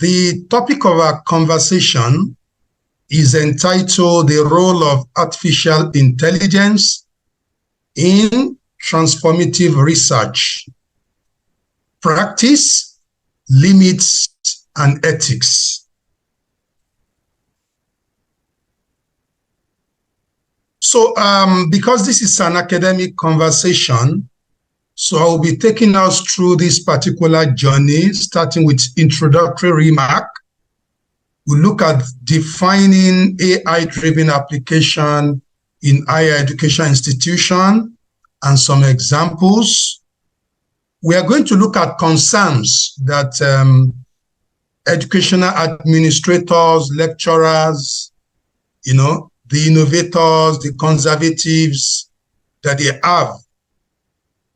The topic of our conversation is entitled The Role of Artificial Intelligence in Transformative Research, Practice, Limits, and Ethics. So because this is an academic conversation, so I will be taking us through this particular journey, starting with introductory remark. We'll look at defining AI-driven application in higher education institution and some examples. We are going to look at concerns that educational administrators, lecturers, the innovators, the conservatives, that they have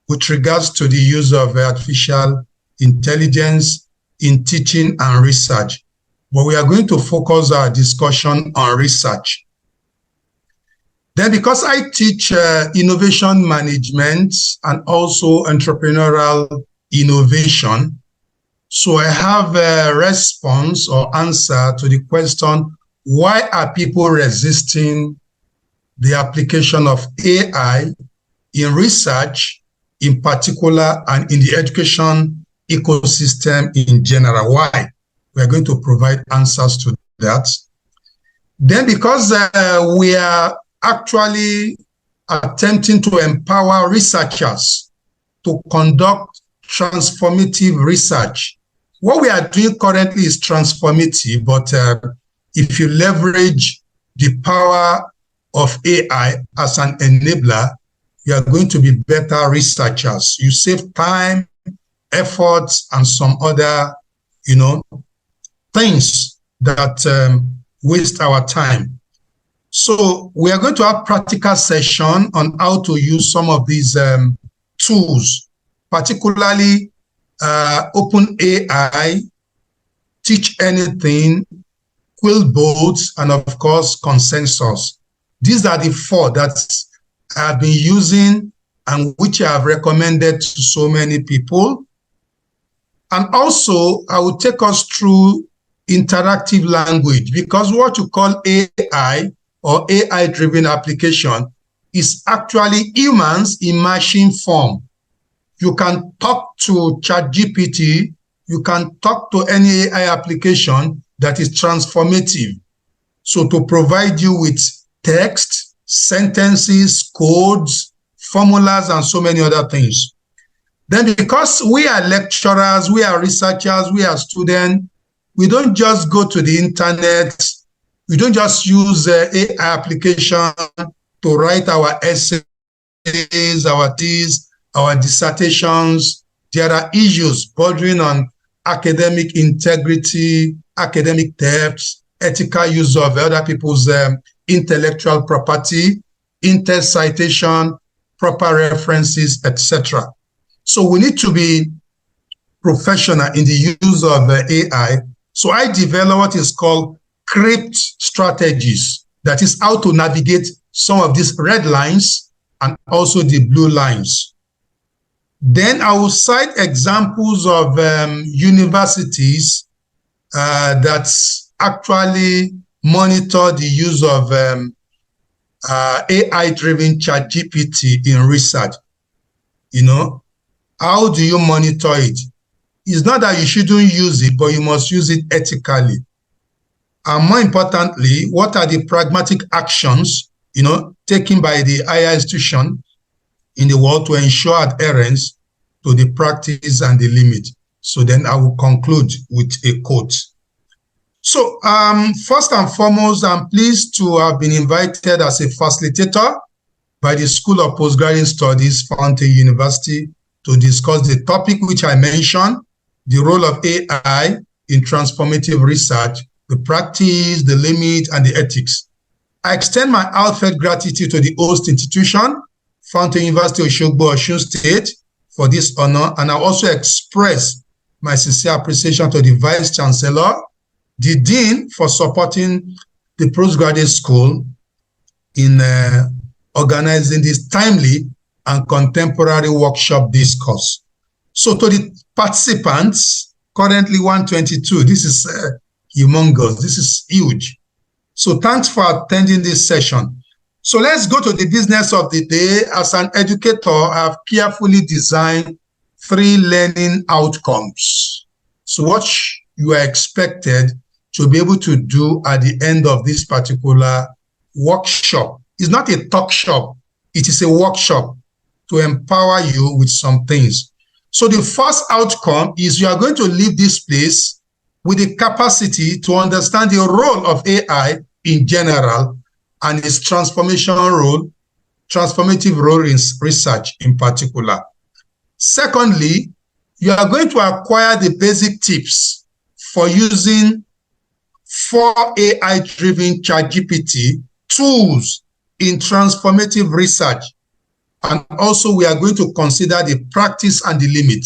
with regards to the use of artificial intelligence in teaching and research. But we are going to focus our discussion on research. Then, because I teach innovation management and also entrepreneurial innovation, so I have a response or answer to the question, why are people resisting the application of AI in research in particular and in the education ecosystem in general? Why? We are going to provide answers to that. Then, because we are actually attempting to empower researchers to conduct transformative research. What we are doing currently is transformative, but if you leverage the power of AI as an enabler, you are going to be better researchers. You save time, efforts, and some other, things that waste our time. So we are going to have practical session on how to use some of these tools, particularly OpenAI, Teach Anything, Quillbot, and of course, Consensus. These are the four that I have been using and which I have recommended to so many people. And also, I will take us through interactive language, because what you call AI or AI-driven application is actually humans in machine form. You can talk to ChatGPT, you can talk to any AI application that is transformative. So to provide you with text, sentences, codes, formulas, and so many other things. Then because we are lecturers, we are researchers, we are students, we don't just go to the internet, we don't just use AI application to write our essays, our theses, our dissertations. There are issues bordering on academic integrity, academic theft, ethical use of other people's intellectual property, inter-citation, proper references, etc. So we need to be professional in the use of AI. So I developed what is called CREPT strategies. That is how to navigate some of these red lines and also the blue lines. Then I will cite examples of universities that actually monitor the use of AI-driven ChatGPT in research. How do you monitor it? It's not that you shouldn't use it, but you must use it ethically. And more importantly, what are the pragmatic actions, taken by the higher institution in the world to ensure adherence to the practice and the limit? So then I will conclude with a quote. So first and foremost, I'm pleased to have been invited as a facilitator by the School of Postgraduate Studies, Fountain University, to discuss the topic which I mentioned, the role of AI in transformative research, the practice, the limit, and the ethics. I extend my heartfelt gratitude to the host institution, Fountain University, Osogbo, Osun State, for this honor, and I also express my sincere appreciation to the Vice Chancellor, the Dean, for supporting the postgraduate school in organizing this timely and contemporary workshop discourse. So to the participants, currently 122. This is humongous. This is huge. So thanks for attending this session. So let's go to the business of the day. As an educator, I've carefully designed 3 learning outcomes. So what you are expected to be able to do at the end of this particular workshop. It's not a talk shop. It is a workshop to empower you with some things. So the first outcome is you are going to leave this place with the capacity to understand the role of AI in general and its transformative role in research in particular. Secondly, you are going to acquire the basic tips for using 4 AI-driven ChatGPT tools in transformative research. And also, we are going to consider the practice and the limit.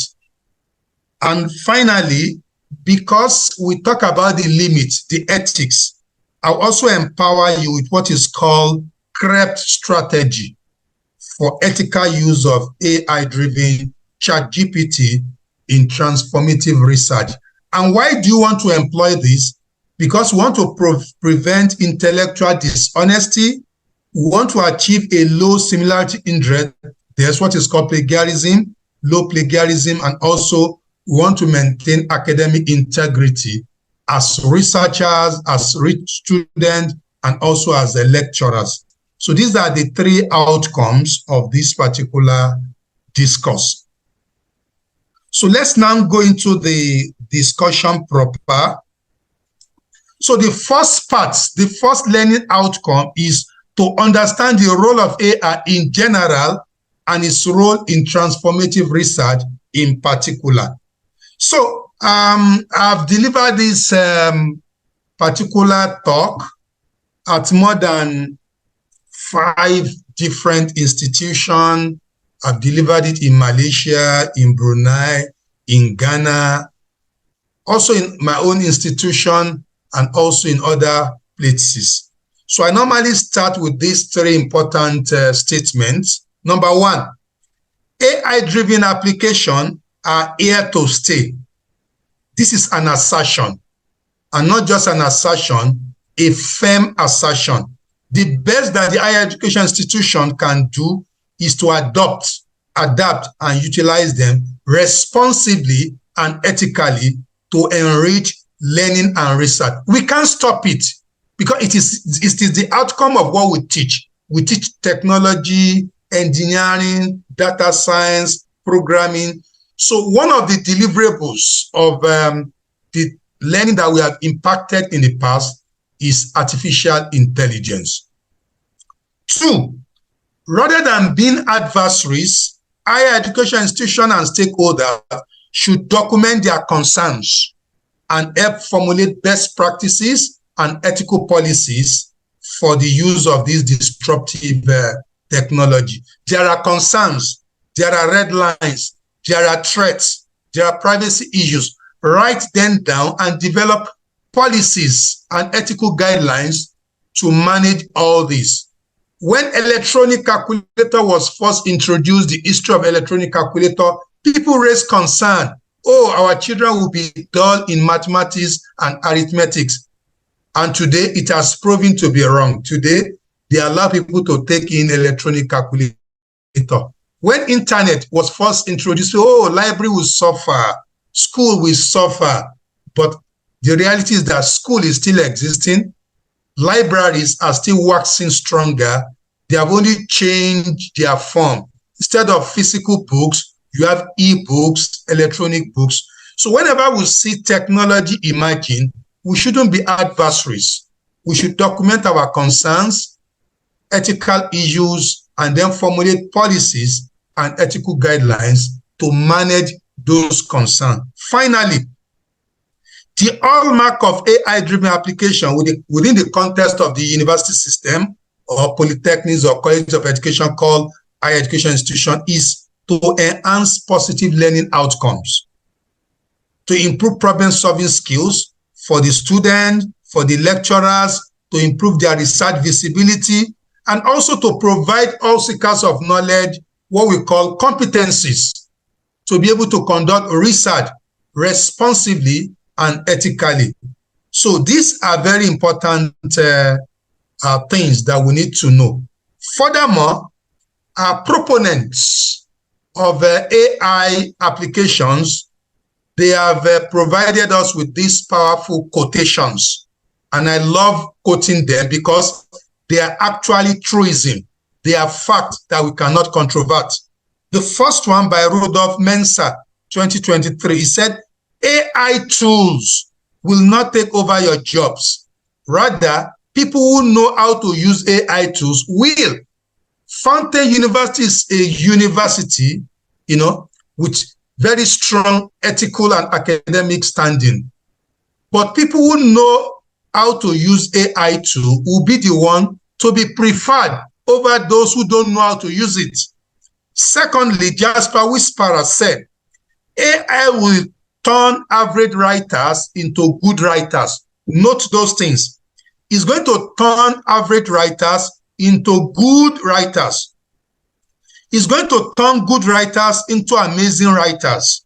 And finally, because we talk about the limit, the ethics, I'll also empower you with what is called CREPT strategy for ethical use of AI-driven ChatGPT in transformative research. And why do you want to employ this? Because we want to prevent intellectual dishonesty. We want to achieve a low similarity index. There's what is called plagiarism, low plagiarism, and also we want to maintain academic integrity as researchers, as students, and also as the lecturers. So these are the 3 outcomes of this particular discourse. So let's now go into the discussion proper. So the first part, the first learning outcome is to understand the role of AI in general and its role in transformative research in particular. So I've delivered this particular talk at more than 5 different institutions. I've delivered it in Malaysia, in Brunei, in Ghana, also in my own institution, and also in other places. So I normally start with these 3 important statements. Number 1, AI-driven applications are here to stay. This is an assertion, and not just an assertion, a firm assertion. The best that the higher education institution can do is to adapt, and utilize them responsibly and ethically to enrich learning and research. We can't stop it because it is the outcome of what we teach. We teach technology, engineering, data science, programming. So one of the deliverables of the learning that we have impacted in the past is artificial intelligence. 2, rather than being adversaries, higher education institutions and stakeholders should document their concerns and help formulate best practices and ethical policies for the use of this disruptive technology. There are concerns, there are red lines, there are threats, there are privacy issues. Write them down and develop policies and ethical guidelines to manage all this. When electronic calculator was first introduced, the history of electronic calculator, people raised concern. Oh, our children will be dull in mathematics and arithmetics. And today it has proven to be wrong. Today, they allow people to take in electronic calculator. When internet was first introduced, oh, library will suffer, school will suffer. But the reality is that school is still existing. Libraries are still waxing stronger. They have only changed their form. Instead of physical books, you have e-books, electronic books. So whenever we see technology emerging, we shouldn't be adversaries. We should document our concerns, ethical issues, and then formulate policies and ethical guidelines to manage those concerns. Finally, the hallmark of AI-driven application within the context of the university system or polytechnics or college of education called higher education institution is to enhance positive learning outcomes, to improve problem-solving skills for the student, for the lecturers, to improve their research visibility, and also to provide all seekers of knowledge what we call competencies to be able to conduct research responsibly, and ethically. So these are very important things that we need to know. Furthermore, proponents of AI applications, they have provided us with these powerful quotations. And I love quoting them because they are actually truism. They are facts that we cannot controvert. The first one by Rudolf Mensa, 2023, he said, AI tools will not take over your jobs. Rather, people who know how to use AI tools will. Fountain University is a university, with very strong ethical and academic standing. But people who know how to use AI tool will be the one to be preferred over those who don't know how to use it. Secondly, Jasper Whisperer said, AI will turn average writers into good writers. Note those things. It's going to turn average writers into good writers. It's going to turn good writers into amazing writers.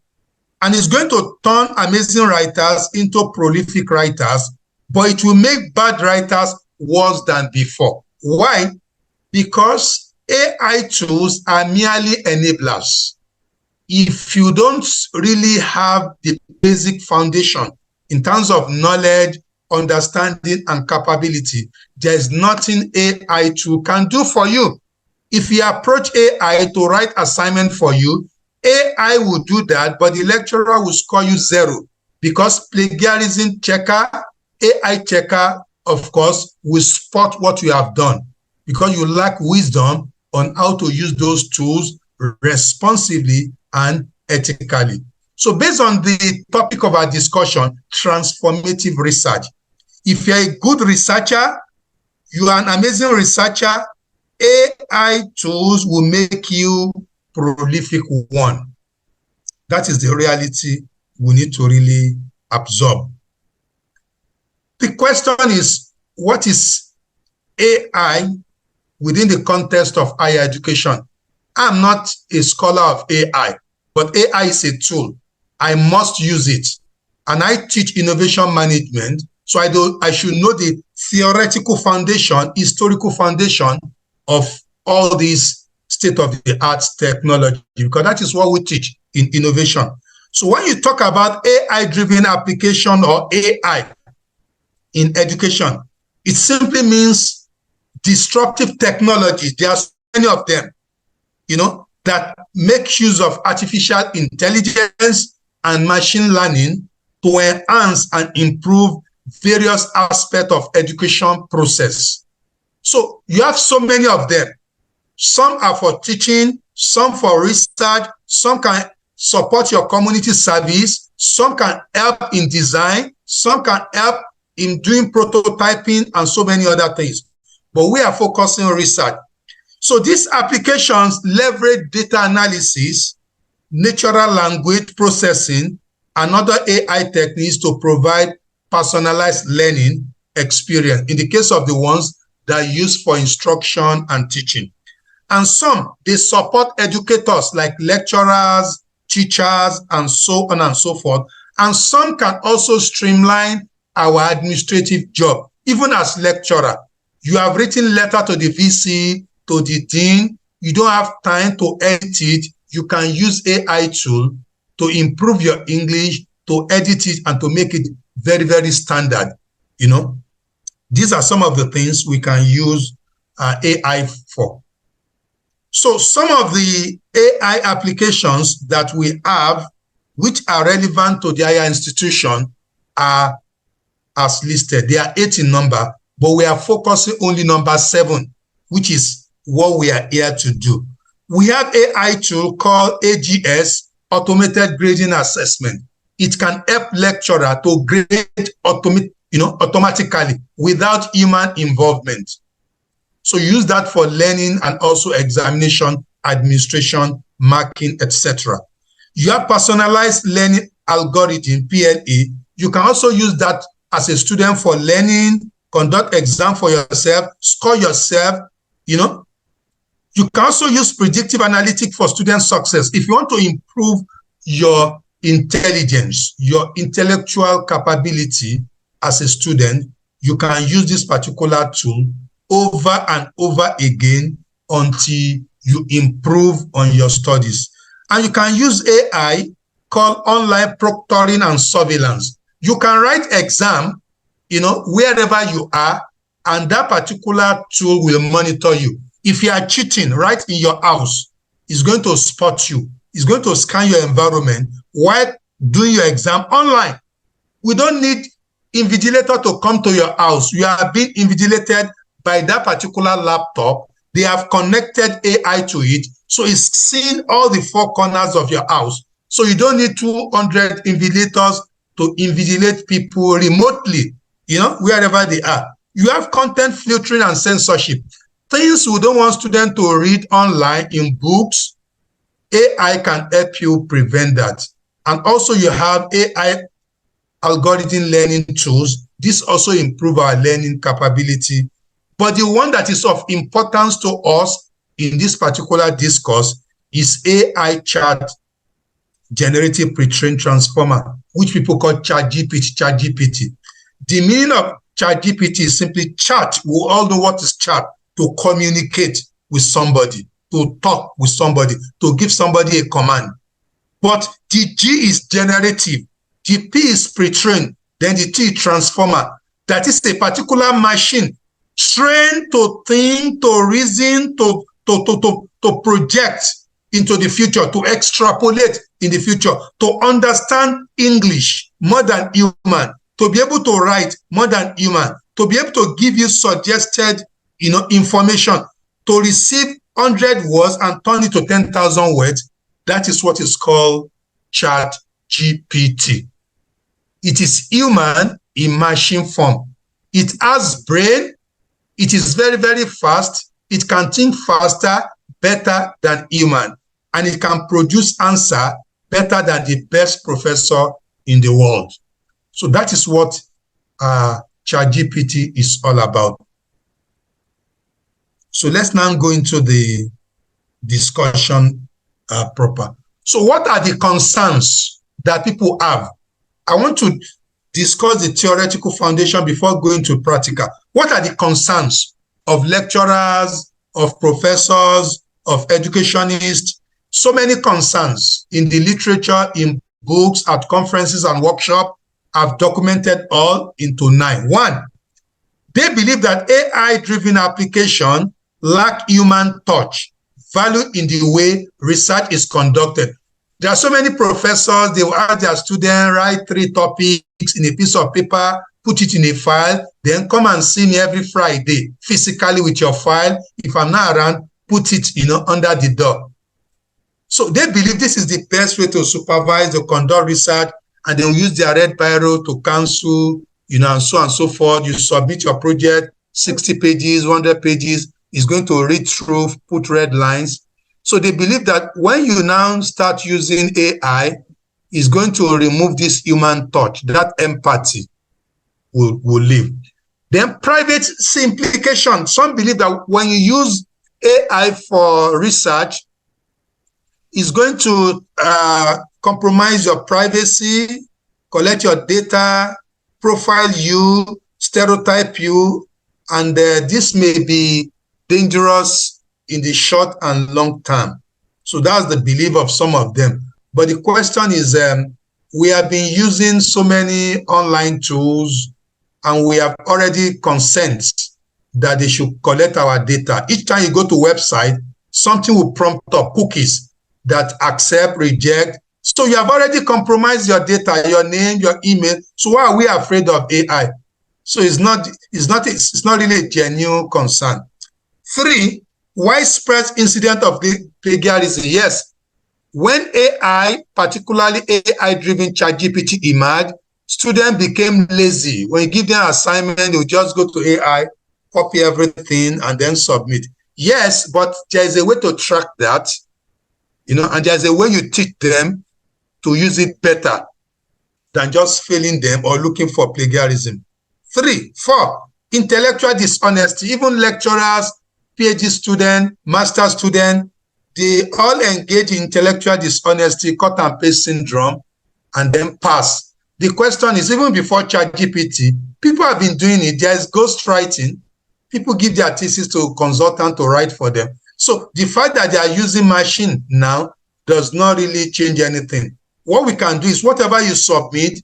And it's going to turn amazing writers into prolific writers, but it will make bad writers worse than before. Why? Because AI tools are merely enablers. If you don't really have the basic foundation in terms of knowledge, understanding, and capability, there's nothing AI tool can do for you. If you approach AI to write assignment for you, AI will do that, but the lecturer will score you 0 because plagiarism checker, AI checker, of course, will spot what you have done because you lack wisdom on how to use those tools responsibly and ethically. So based on the topic of our discussion, transformative research, if you're a good researcher, you are an amazing researcher, AI tools will make you prolific one. That is the reality we need to really absorb. The question is, what is AI within the context of higher education? I'm not a scholar of AI, but AI is a tool. I must use it. And I teach innovation management, so I should know the theoretical foundation, historical foundation of all these state-of-the-art technology, because that is what we teach in innovation. So when you talk about AI-driven application or AI in education, it simply means disruptive technologies. There are so many of them, that make use of artificial intelligence and machine learning to enhance and improve various aspects of education process. So you have so many of them. Some are for teaching, some for research, some can support your community service, some can help in design, some can help in doing prototyping and so many other things. But we are focusing on research. So these applications leverage data analysis, natural language processing, and other AI techniques to provide personalized learning experience in the case of the ones that are used for instruction and teaching. And some, they support educators like lecturers, teachers, and so on and so forth. And some can also streamline our administrative job. Even as lecturer, you have written letter to the VC, to the dean, you don't have time to edit it, you can use AI tool to improve your English, to edit it, and to make it very, very standard. These are some of the things we can use AI for. So some of the AI applications that we have, which are relevant to the higher institution, are as listed. They are 8 in number, but we are focusing only number 7, which is what we are here to do. We have AI tool called AGS, Automated Grading Assessment. It can help lecturer to grade automatically without human involvement. So use that for learning and also examination, administration, marking, etc. You have personalized learning algorithm, PLE. You can also use that as a student for learning, conduct exam for yourself, score yourself, You can also use predictive analytics for student success. If you want to improve your intelligence, your intellectual capability as a student, you can use this particular tool over and over again until you improve on your studies. And you can use AI called online proctoring and surveillance. You can write exam, wherever you are, and that particular tool will monitor you. If you are cheating right in your house, it's going to spot you. It's going to scan your environment while doing your exam online. We don't need invigilator to come to your house. You are being invigilated by that particular laptop. They have connected AI to it, so it's seeing all the four corners of your house. So you don't need 200 invigilators to invigilate people remotely, wherever they are. You have content filtering and censorship. Things we don't want students to read online in books, AI can help you prevent that. And also you have AI algorithm learning tools. This also improve our learning capability. But the one that is of importance to us in this particular discourse is AI chat generative pre-trained transformer, which people call ChatGPT. The meaning of ChatGPT is simply chat. We all know what is chat: to communicate with somebody, to talk with somebody, to give somebody a command. But the G is generative, the P is pre-trained, then the T is transformer. That is a particular machine trained to think, to reason, to project into the future, to extrapolate in the future, to understand English more than human, to be able to write more than human, to be able to give you suggested information, to receive 100 words and turn it to 10,000 words. That is what is called ChatGPT. It is human in machine form. It has brain. It is very, very fast. It can think faster, better than human. And it can produce answer better than the best professor in the world. So that is what ChatGPT is all about. So let's now go into the discussion proper. So what are the concerns that people have? I want to discuss the theoretical foundation before going to practical. What are the concerns of lecturers, of professors, of educationists? So many concerns in the literature, in books, at conferences and workshops. I've documented all into 9. 1, they believe that AI-driven application lack human touch, value in the way research is conducted. There are so many professors, they will ask their students, write 3 topics in a piece of paper, put it in a file, then come and see me every Friday, physically with your file. If I'm not around, put it, under the door. So they believe this is the best way to supervise, to conduct research, and they will use their red biro to cancel, and so on and so forth. You submit your project, 60 pages, 100 pages, is going to read through, put red lines. So they believe that when you now start using AI, it's going to remove this human touch, that empathy will leave. Then private simplification. Some believe that when you use AI for research, it's going to compromise your privacy, collect your data, profile you, stereotype you, and this may be dangerous in the short and long term. So that's the belief of some of them. But the question is, we have been using so many online tools, and we have already consent that they should collect our data. Each time you go to a website, something will prompt up cookies that accept, reject. So you have already compromised your data, your name, your email. So why are we afraid of AI? So it's not really a genuine concern. 3, widespread incident of the plagiarism. Yes, when AI, particularly AI-driven ChatGPT emerged, students became lazy. When you give them an assignment, they'll just go to AI, copy everything, and then submit. Yes, but there is a way to track that, and there's a way you teach them to use it better than just failing them or looking for plagiarism. 3, 4, intellectual dishonesty. Even lecturers, PhD students, master students, they all engage in intellectual dishonesty, cut and paste syndrome. and then pass. The question is, even before ChatGPT, people have been doing it. There's ghostwriting. People give their thesis to a consultant to write for them. So the fact that they are using machine now does not really change anything. What we can do is whatever you submit,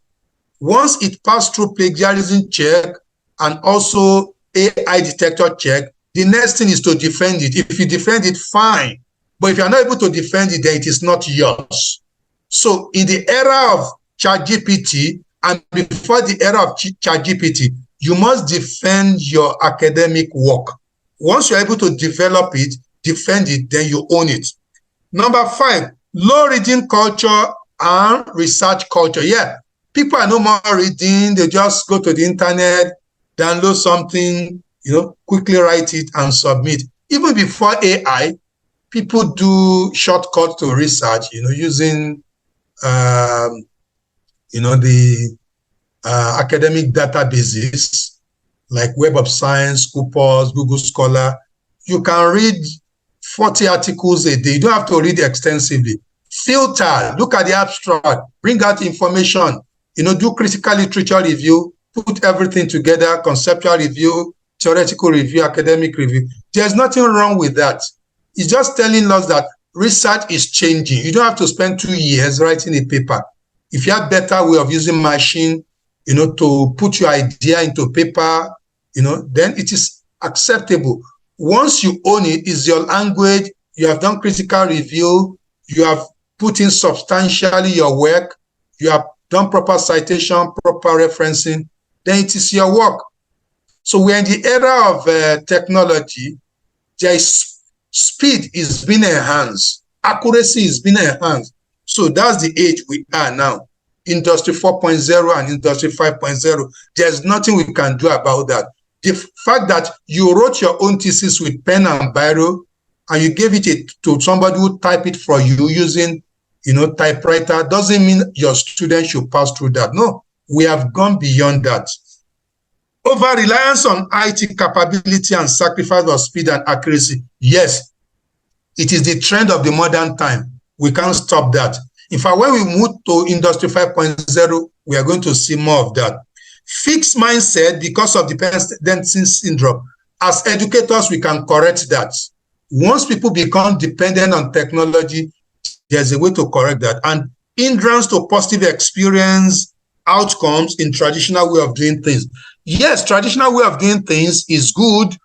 once it passes through plagiarism check and also AI detector check, the next thing is to defend it. If you defend it, fine. But if you're not able to defend it, then it is not yours. So in the era of ChatGPT and before the era of ChatGPT, you must defend your academic work. Once you're able to develop it, defend it, then you own it. Number 5, low reading culture and research culture. Yeah, people are no more reading. They just go to the internet, download something, quickly write it and submit. Even before AI, people do shortcuts to research, using, the academic databases like Web of Science, Scopus, Google Scholar. You can read 40 articles a day. You don't have to read extensively. Filter, look at the abstract, bring out information, do critical literature review, put everything together, conceptual review, theoretical review, academic review. There's nothing wrong with that. It's just telling us that research is changing. You don't have to spend 2 years writing a paper. If you have better way of using machine, to put your idea into paper, then it is acceptable. Once you own it, it's your language, you have done critical review, you have put in substantially your work, you have done proper citation, proper referencing, then it is your work. So we're in the era of technology. There is speed is being enhanced, accuracy is being enhanced. So that's the age we are now. Industry 4.0 and Industry 5.0. There's nothing we can do about that. The fact that you wrote your own thesis with pen and biro and you gave it to somebody who type it for you using, typewriter doesn't mean your student should pass through that. No, we have gone beyond that. Over-reliance on IT capability and sacrifice of speed and accuracy. Yes, it is the trend of the modern time. We can't stop that. In fact, when we move to Industry 5.0, we are going to see more of that. Fixed mindset because of dependency syndrome. As educators, we can correct that. Once people become dependent on technology, there's a way to correct that. And hindrance to positive experience outcomes in traditional way of doing things. Yes, traditional way of doing things is good,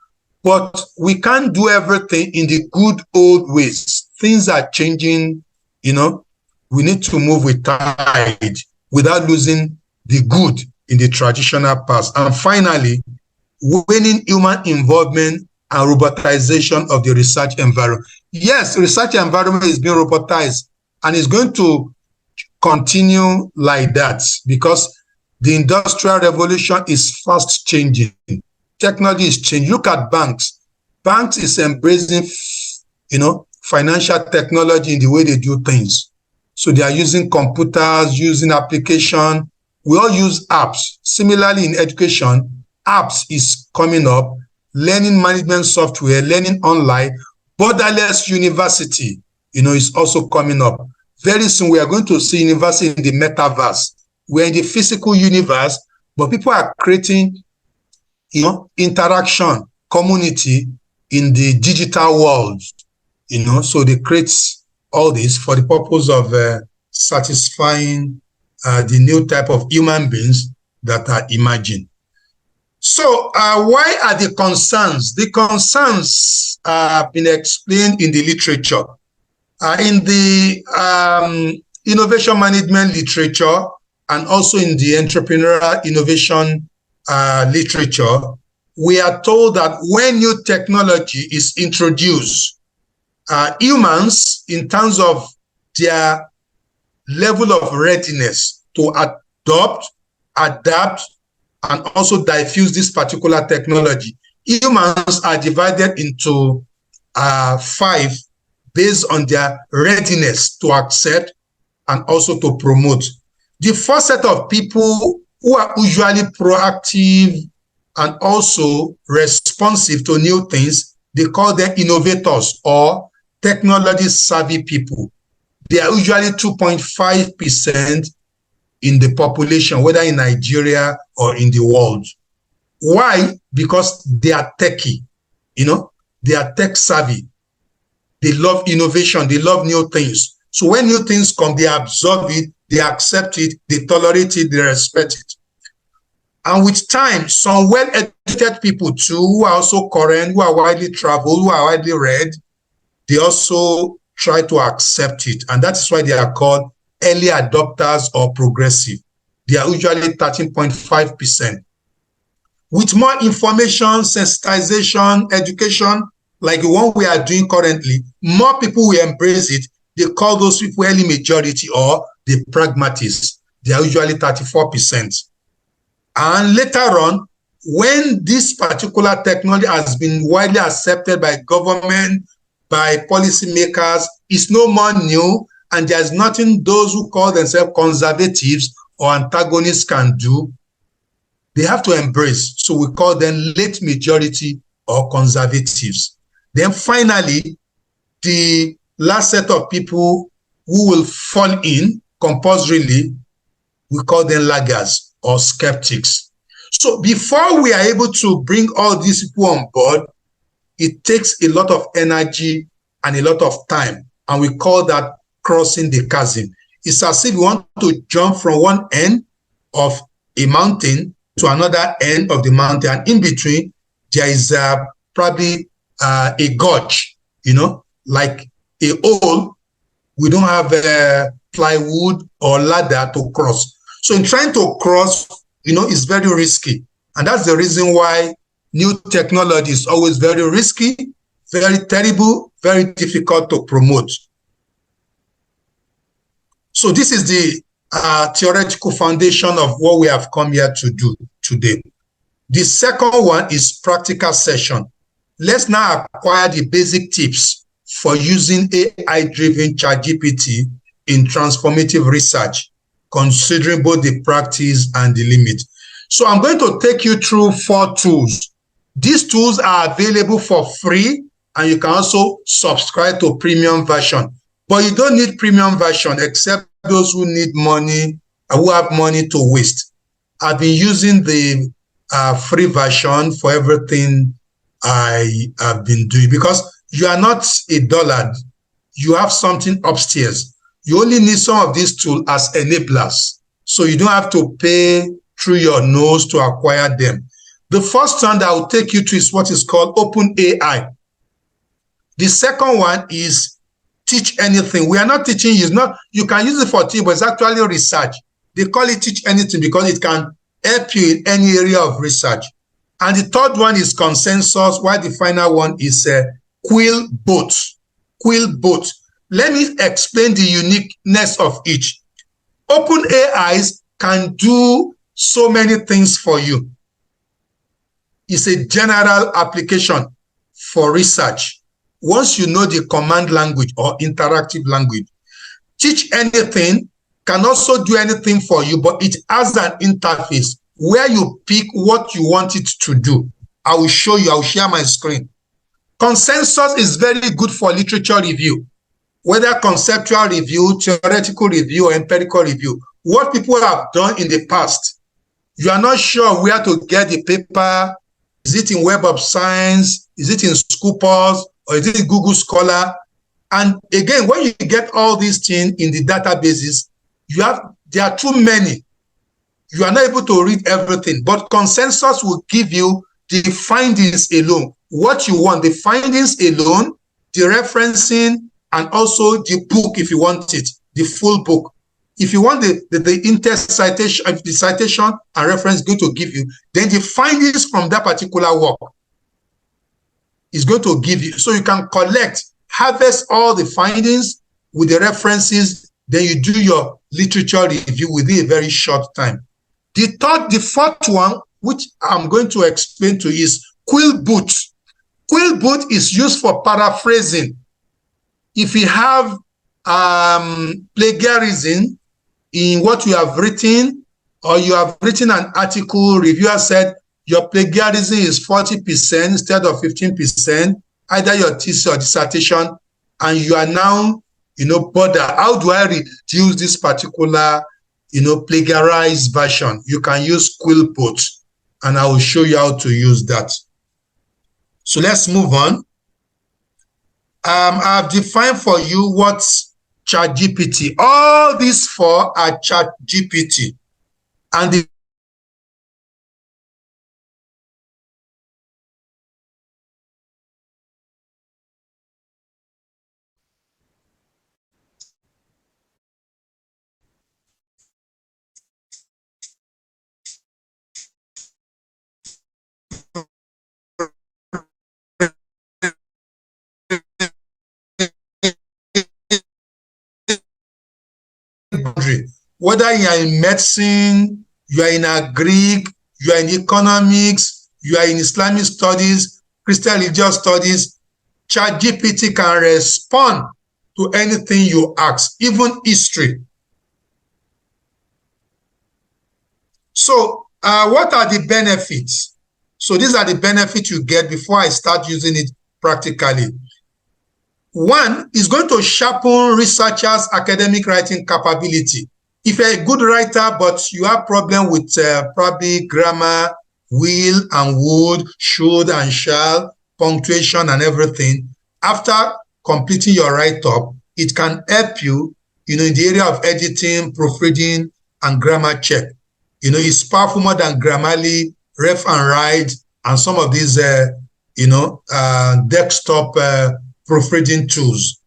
but we can't do everything in the good old ways. Things are changing, we need to move with tide without losing the good in the traditional past. And finally, winning human involvement and robotization of the research environment. Yes, research environment is being robotized and it's going to continue like that because the industrial revolution is fast changing. Technology is changing. Look at banks. Banks is embracing, financial technology in the way they do things. So they are using computers, using application. We all use apps. Similarly, in education, apps is coming up. Learning management software, learning online, borderless university, is also coming up. Very soon, we are going to see university in the metaverse. We're in the physical universe, but people are creating, interaction, community in the digital world, so they create all this for the purpose of satisfying the new type of human beings that are emerging. So why are the concerns? The concerns have been explained in the literature. In the innovation management literature and also in the entrepreneurial innovation literature, we are told that when new technology is introduced, humans, in terms of their level of readiness to adopt, adapt, and also diffuse this particular technology, humans are divided into 5 based on their readiness to accept and also to promote. The first set of people who are usually proactive and also responsive to new things, they call them innovators or technology savvy people. They are usually 2.5% in the population, whether in Nigeria or in the world. Why? Because they are techie, they are tech savvy. They love innovation, they love new things. So when new things come, they absorb it, they accept it, they tolerate it, they respect it. And with time, some well-educated people too, who are also current, who are widely traveled, who are widely read, they also try to accept it. And that's why they are called early adopters or progressive. They are usually 13.5%. With more information, sensitization, education, like the one we are doing currently, more people will embrace it. They call those people early majority or the pragmatists. They are usually 34%. And later on, when this particular technology has been widely accepted by government, by policymakers, it's no more new, and there's nothing those who call themselves conservatives or antagonists can do. They have to embrace. So we call them late majority or conservatives. Then finally, the last set of people who will fall in compulsorily, we call them laggers or skeptics. So before we are able to bring all these people on board, it takes a lot of energy and a lot of time. And we call that crossing the chasm. It's as if we want to jump from one end of a mountain to another end of the mountain. And in between, there is probably a gorge, like a hole. We don't have plywood or ladder to cross. So in trying to cross, it's very risky. And that's the reason why new technology is always very risky, very terrible, very difficult to promote. So this is the theoretical foundation of what we have come here to do today. The second one is practical session. Let's now acquire the basic tips for using AI-driven ChatGPT in transformative research, considering both the practice and the limit. So I'm going to take you through 4 tools. These tools are available for free, and you can also subscribe to premium version. But you don't need premium version except those who need money, who have money to waste. I've been using the free version for everything I have been doing, because you are not a dullard. You have something upstairs. You only need some of these tools as enablers, so you don't have to pay through your nose to acquire them. The first one that I will take you to is what is called OpenAI. The second one is Teach Anything. We are not teaching you. You can use it for teaching, but it's actually research. They call it Teach Anything because it can help you in any area of research. And the third one is Consensus, while the final one is Quillbot. Quillbot. Let me explain the uniqueness of each. OpenAIs can do so many things for you. It's a general application for research. Once you know the command language or interactive language, Teach Anything can also do anything for you, but it has an interface where you pick what you want it to do. I will show you. I will share my screen. Consensus is very good for literature review, whether conceptual review, theoretical review, or empirical review. What people have done in the past, you are not sure where to get the paper. Is it in Web of Science? Is it in Scopus? Or is it Google Scholar? And again, when you get all these things in the databases, there are too many. You are not able to read everything, but Consensus will give you the findings alone. What you want, the findings alone, the referencing, and also the book if you want it, the full book. If you want the inter-citation, the citation and reference going to give you, then the findings from that particular work is going to give you. So you can harvest all the findings with the references, then you do your literature review within a very short time. The fourth one, which I'm going to explain to you, is Quillbot. Quillbot is used for paraphrasing. If you have plagiarism in what you have written, or you have written an article, reviewer said your plagiarism is 40% instead of 15%, either your thesis or dissertation, and you are now, bothered, how do I reduce this particular, plagiarized version. You can use Quillbot, and I will show you how to use that. So let's move on. I've defined for you what's ChatGPT. All these four are ChatGPT. And the whether you are in medicine, you are in Greek, you are in economics, you are in Islamic studies, Christian religious studies, ChatGPT can respond to anything you ask, even history. So what are the benefits? So these are the benefits you get before I start using it practically. One is going to sharpen researchers' academic writing capability. If you're a good writer, but you have problem with probably grammar, will and would, should and shall, punctuation and everything, after completing your write-up, it can help you, in the area of editing, proofreading, and grammar check. It's powerful more than Grammarly, Ref and Write, and some of these, desktop proofreading tools.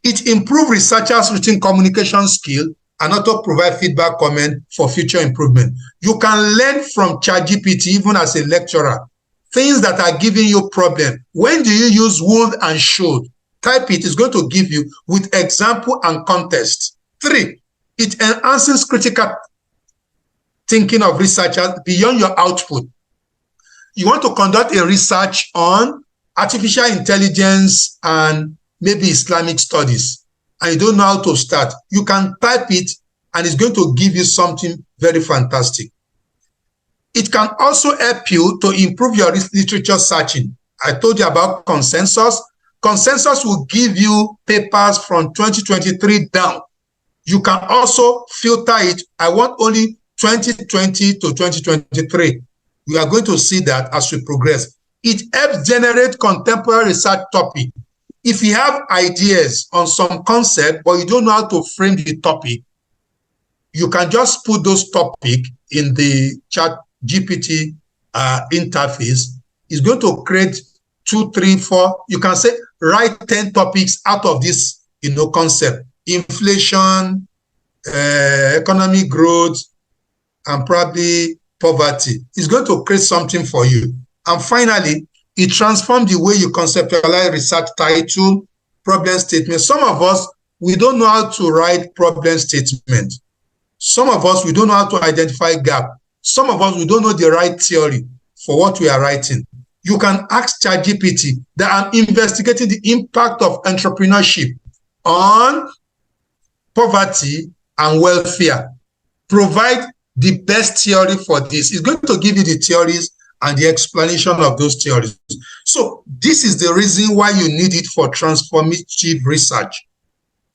It improves researchers' written communication skill and also provide feedback comment for future improvement. You can learn from ChatGPT even as a lecturer. Things that are giving you problem. When do you use would and should? Type it. It's going to give you with example and context. 3, it enhances critical thinking of researchers beyond your output. You want to conduct a research on artificial intelligence and maybe Islamic studies, and you don't know how to start. You can type it, and it's going to give you something very fantastic. It can also help you to improve your literature searching. I told you about consensus. Consensus will give you papers from 2023 down. You can also filter it. I want only 2020 to 2023. We are going to see that as we progress. It helps generate contemporary research topic. If you have ideas on some concept, but you don't know how to frame the topic, you can just put those topics in the ChatGPT interface. It's going to create 2, 3, 4. You can say, write 10 topics out of this, concept. Inflation, economic growth, and probably poverty. It's going to create something for you. And finally, it transforms the way you conceptualize research title, problem statement. Some of us, we don't know how to write problem statement. Some of us, we don't know how to identify gap. Some of us, we don't know the right theory for what we are writing. You can ask ChatGPT that I'm investigating the impact of entrepreneurship on poverty and welfare. Provide the best theory for this. It's going to give you the theories and the explanation of those theories. So this is the reason why you need it for transformative research.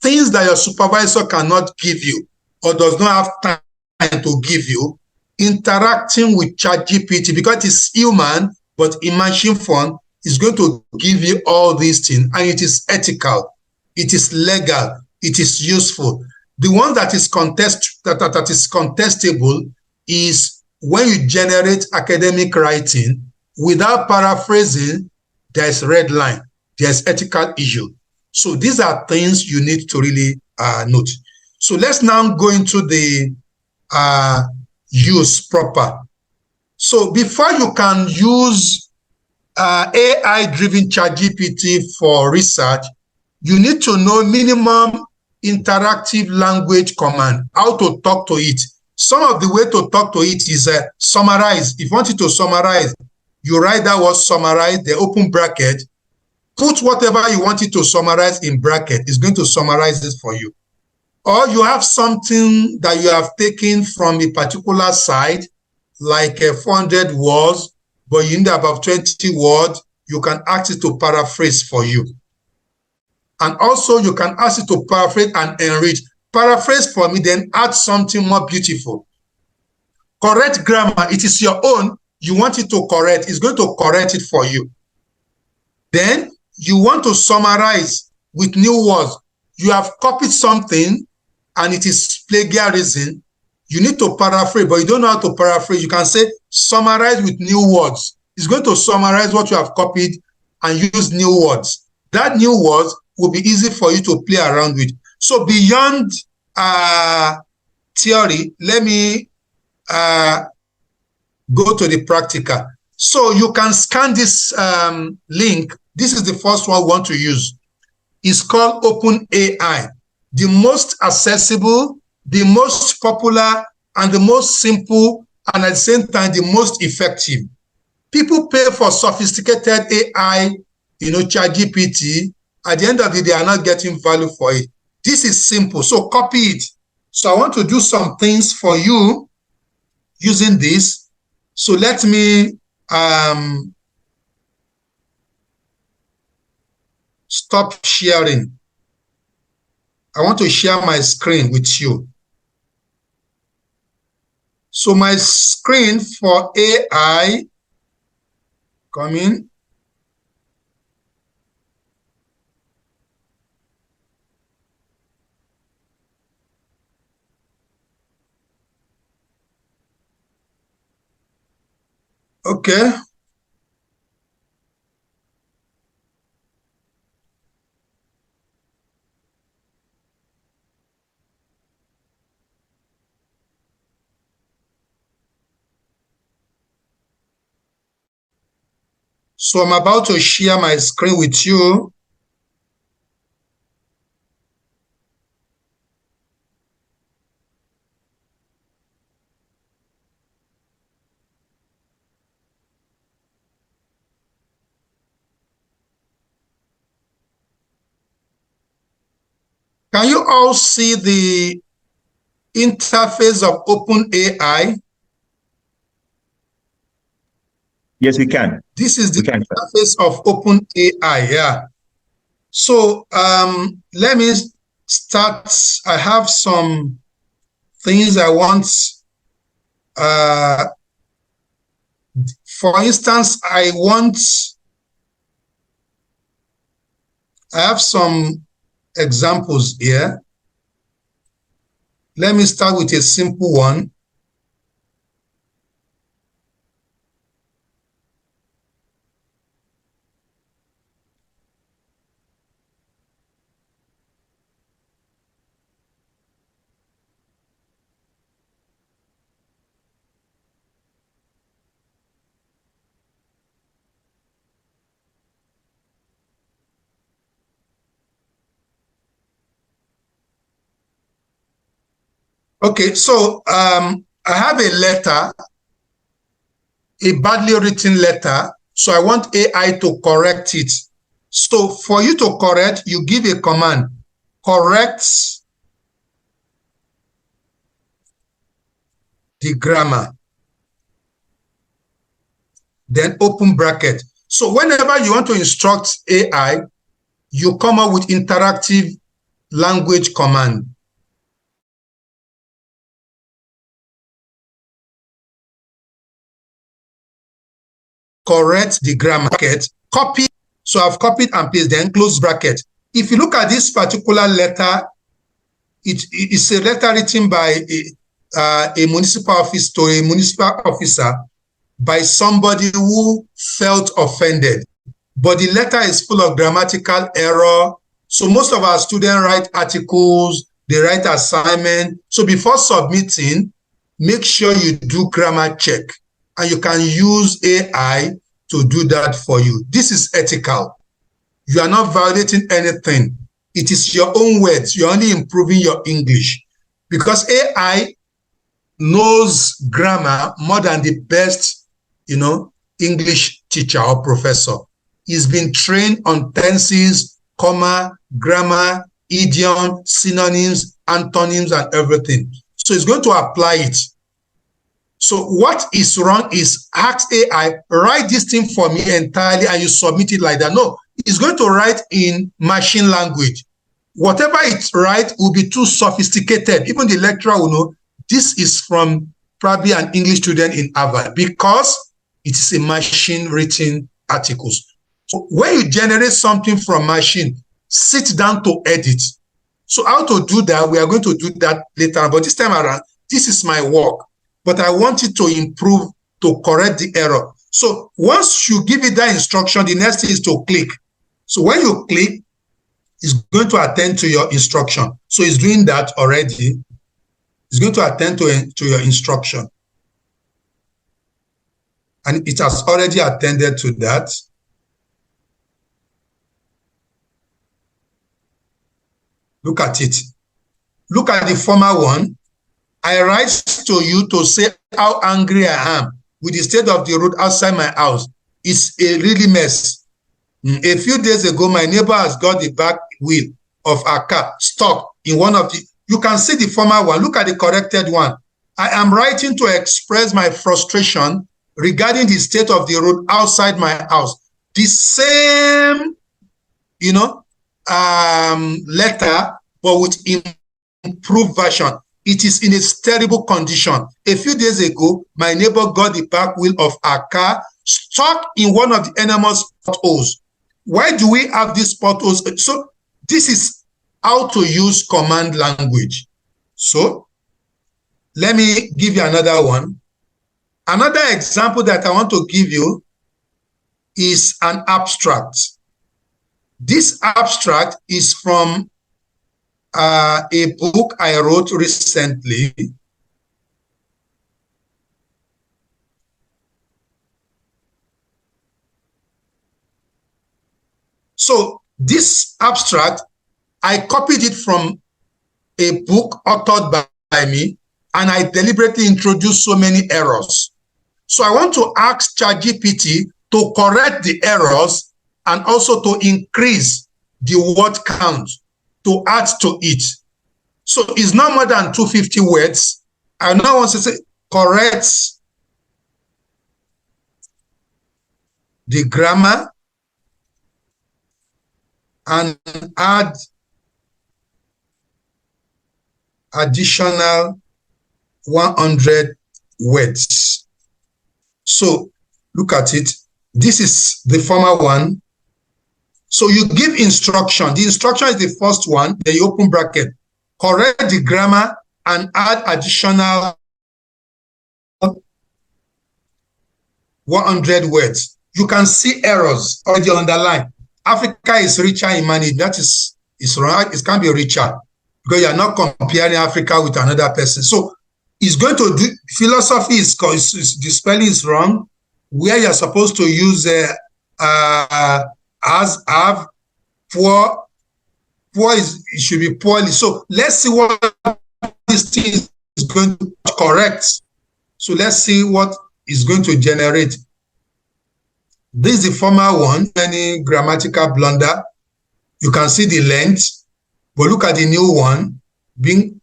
Things that your supervisor cannot give you or does not have time to give you, interacting with ChatGPT, because it's human, but in machine form, is going to give you all these things, and it is ethical, it is legal, it is useful. The one that is contestable is when you generate academic writing without paraphrasing. There's red line, there's ethical issue. So these are things you need to really note. So let's now go into the use proper. So before you can use AI-driven ChatGPT for research, you need to know minimum interactive language command, how to talk to it. Some of the way to talk to it is summarize. If you want it to summarize, you write that word summarize, the open bracket, put whatever you want it to summarize in bracket. It's going to summarize this for you. Or you have something that you have taken from a particular site, like 400 words, but you need about 20 words, you can ask it to paraphrase for you. And also you can ask it to paraphrase and enrich. paraphrase for me, then add something more beautiful. Correct grammar, it is your own. You want it to correct, it's going to correct it for you. Then you want to summarize with new words. You have copied something and it is plagiarism. You need to paraphrase, but you don't know how to paraphrase. You can say summarize with new words. It's going to summarize what you have copied and use new words. That new words will be easy for you to play around with. So beyond theory, let me go to the practical. So you can scan this link. This is the first one we want to use. It's called OpenAI, the most accessible, the most popular, and the most simple, and at the same time, the most effective. People pay for sophisticated AI, ChatGPT. At the end of the day, they are not getting value for it. This is simple, so copy it. So I want to do some things for you using this. So let me stop sharing. I want to share my screen with you. So my screen for AI coming. Okay. So I'm about to share my screen with you. Can you all see the interface of OpenAI? Yes, we can. This is the interface of OpenAI, yeah. So let me start. I have some things I want. For instance, I have some examples here. Let me start with a simple one. Okay, so I have a letter, a badly written letter, so I want AI to correct it. So for you to correct, you give a command, correct the grammar, then open bracket. So whenever you want to instruct AI, you come up with interactive language command. Correct the grammar, copy. So I've copied and pasted, then close bracket. If you look at this particular letter, it's a letter written by a municipal office to a municipal officer by somebody who felt offended. But the letter is full of grammatical error. So most of our students write articles, they write assignment. So before submitting, make sure you do grammar check. And you can use AI to do that for you. This is ethical. You are not violating anything. It is your own words. You're only improving your English. Because AI knows grammar more than the best, English teacher or professor. He's been trained on tenses, comma, grammar, idiom, synonyms, antonyms, and everything. So it's going to apply it. So what is wrong is ask AI, write this thing for me entirely, and you submit it like that. No, it's going to write in machine language. whatever it write will be too sophisticated. Even the lecturer will know this is from probably an English student in Harvard because it is a machine-written articles. So when you generate something from machine, sit down to edit. So how to do that, we are going to do that later. But this time around, this is my work. But I want it to improve, to correct the error. So once you give it that instruction, the next thing is to click. So when you click, it's going to attend to your instruction. So it's doing that already. It's going to attend to your instruction. And it has already attended to that. Look at it. Look at the former one. I write to you to say how angry I am with the state of the road outside my house. It's a really mess. A few days ago, my neighbor has got the back wheel of a car stuck in one of the, you can see the former one. Look at the corrected one. I am writing to express my frustration regarding the state of the road outside my house. The same, letter, but with improved version. It is in a terrible condition. A few days ago, my neighbor got the back wheel of a car stuck in one of the enormous potholes. Why do we have these potholes? So this is how to use command language. So let me give you another one. Another example that I want to give you is an abstract. This abstract is from a book I wrote recently. So this abstract, I copied it from a book authored by me, and I deliberately introduced so many errors. So I want to ask ChatGPT to correct the errors and also to increase the word count, to add to it. So it's not more than 250 words. I now want to say correct the grammar and add additional 100 words. So look at it. This is the former one. So you give instruction. The instruction is the first one, then you open bracket. Correct the grammar and add additional 100 words. You can see errors already underlined. Africa is richer in money. That is wrong. It can't be richer because you are not comparing Africa with another person. So it's going to do, philosophy is, the spelling is wrong. Where you're supposed to use as, have, poor is, it should be poorly. So let's see what this thing is going to correct. So let's see what is going to generate. This is the former one, any grammatical blunder. You can see the length, but look at the new one. You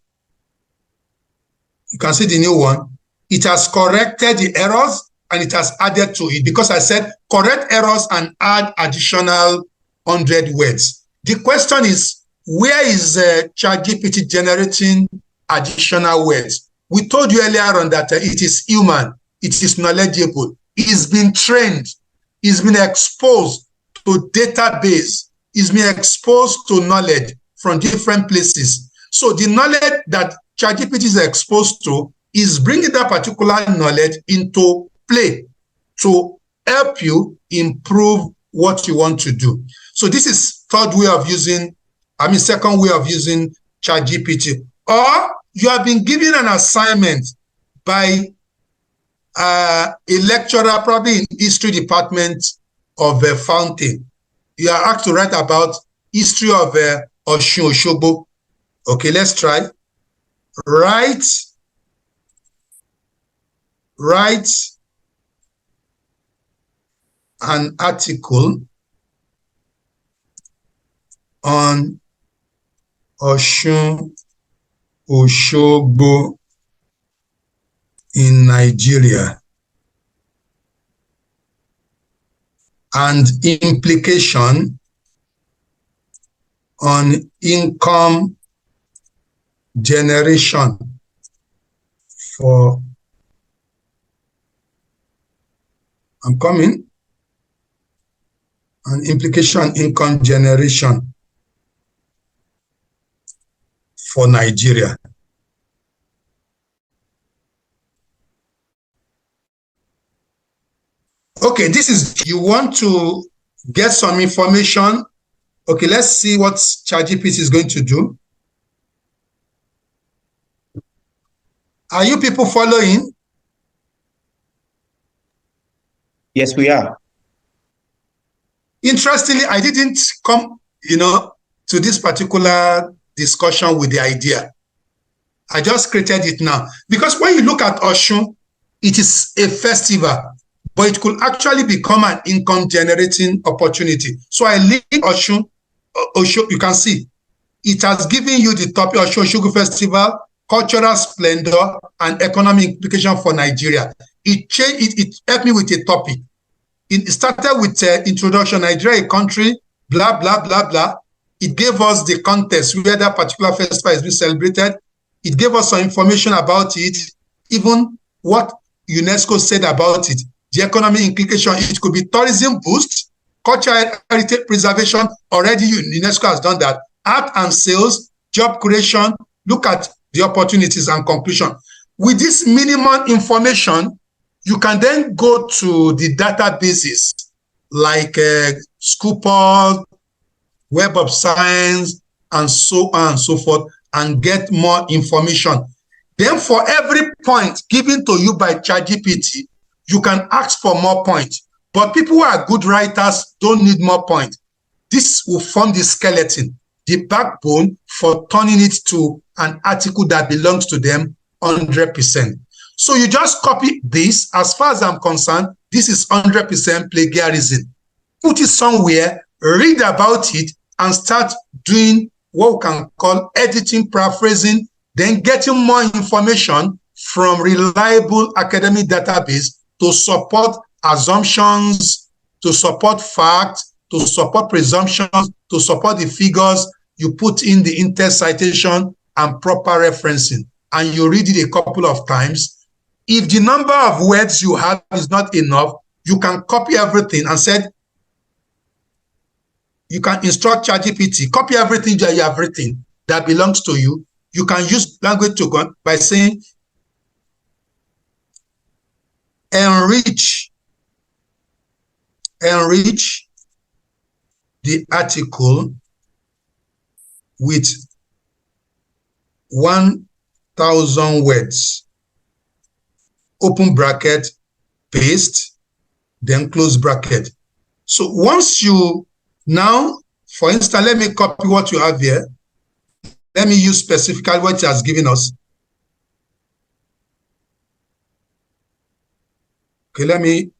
can see the new one. It has corrected the errors and it has added to it because I said correct errors and add additional 100 words. The question is, where is ChatGPT generating additional words? We told you earlier on that it is human, it is knowledgeable, it's been trained, it's been exposed to database, it's been exposed to knowledge from different places. So the knowledge that ChatGPT is exposed to is bringing that particular knowledge into play to help you improve what you want to do. So this is second way of using ChatGPT. Or you have been given an assignment by a lecturer, probably in history department of Fountain. You are asked to write about history of Osogbo. Okay, let's try. Write an article on Osogbo in Nigeria and implication on income generation for, I'm coming, an implication on income generation for Nigeria. Okay, this is, you want to get some information. Okay, let's see what ChatGPT is going to do. Are you people following? Yes, we are. Interestingly, I didn't come, to this particular discussion with the idea. I just created it now. Because when you look at Osun, it is a festival, but it could actually become an income generating opportunity. So I link Osun, you can see, it has given you the topic Osun Osogbo Festival, cultural splendor, and economic implication for Nigeria. It helped me with a topic. It started with introduction, Nigeria, a country, blah, blah, blah, blah. It gave us the context where that particular festival is being celebrated. It gave us some information about it, even what UNESCO said about it, the economic implication. It could be tourism boost, cultural heritage preservation. Already UNESCO has done that. Art and sales, job creation. Look at the opportunities and conclusion. With this minimum information, you can then go to the databases like Scoopal, Web of Science, and so on and so forth, and get more information. Then for every point given to you by ChatGPT, you can ask for more points. But people who are good writers don't need more points. This will form the skeleton, the backbone for turning it to an article that belongs to them 100%. So you just copy this. As far as I'm concerned, this is 100% plagiarism. Put it somewhere, read about it, and start doing what we can call editing, paraphrasing, then getting more information from reliable academic database to support assumptions, to support facts, to support presumptions, to support the figures. You put in the in-text citation and proper referencing, and you read it a couple of times. If the number of words you have is not enough, you can copy everything and said, you can instruct ChatGPT, copy everything that you have written that belongs to you. You can use language to go by saying, enrich the article with 1,000 words. Open bracket, paste, then close bracket. So once you now, for instance, let me copy what you have here. Let me use specifically what it has given us. Okay, let me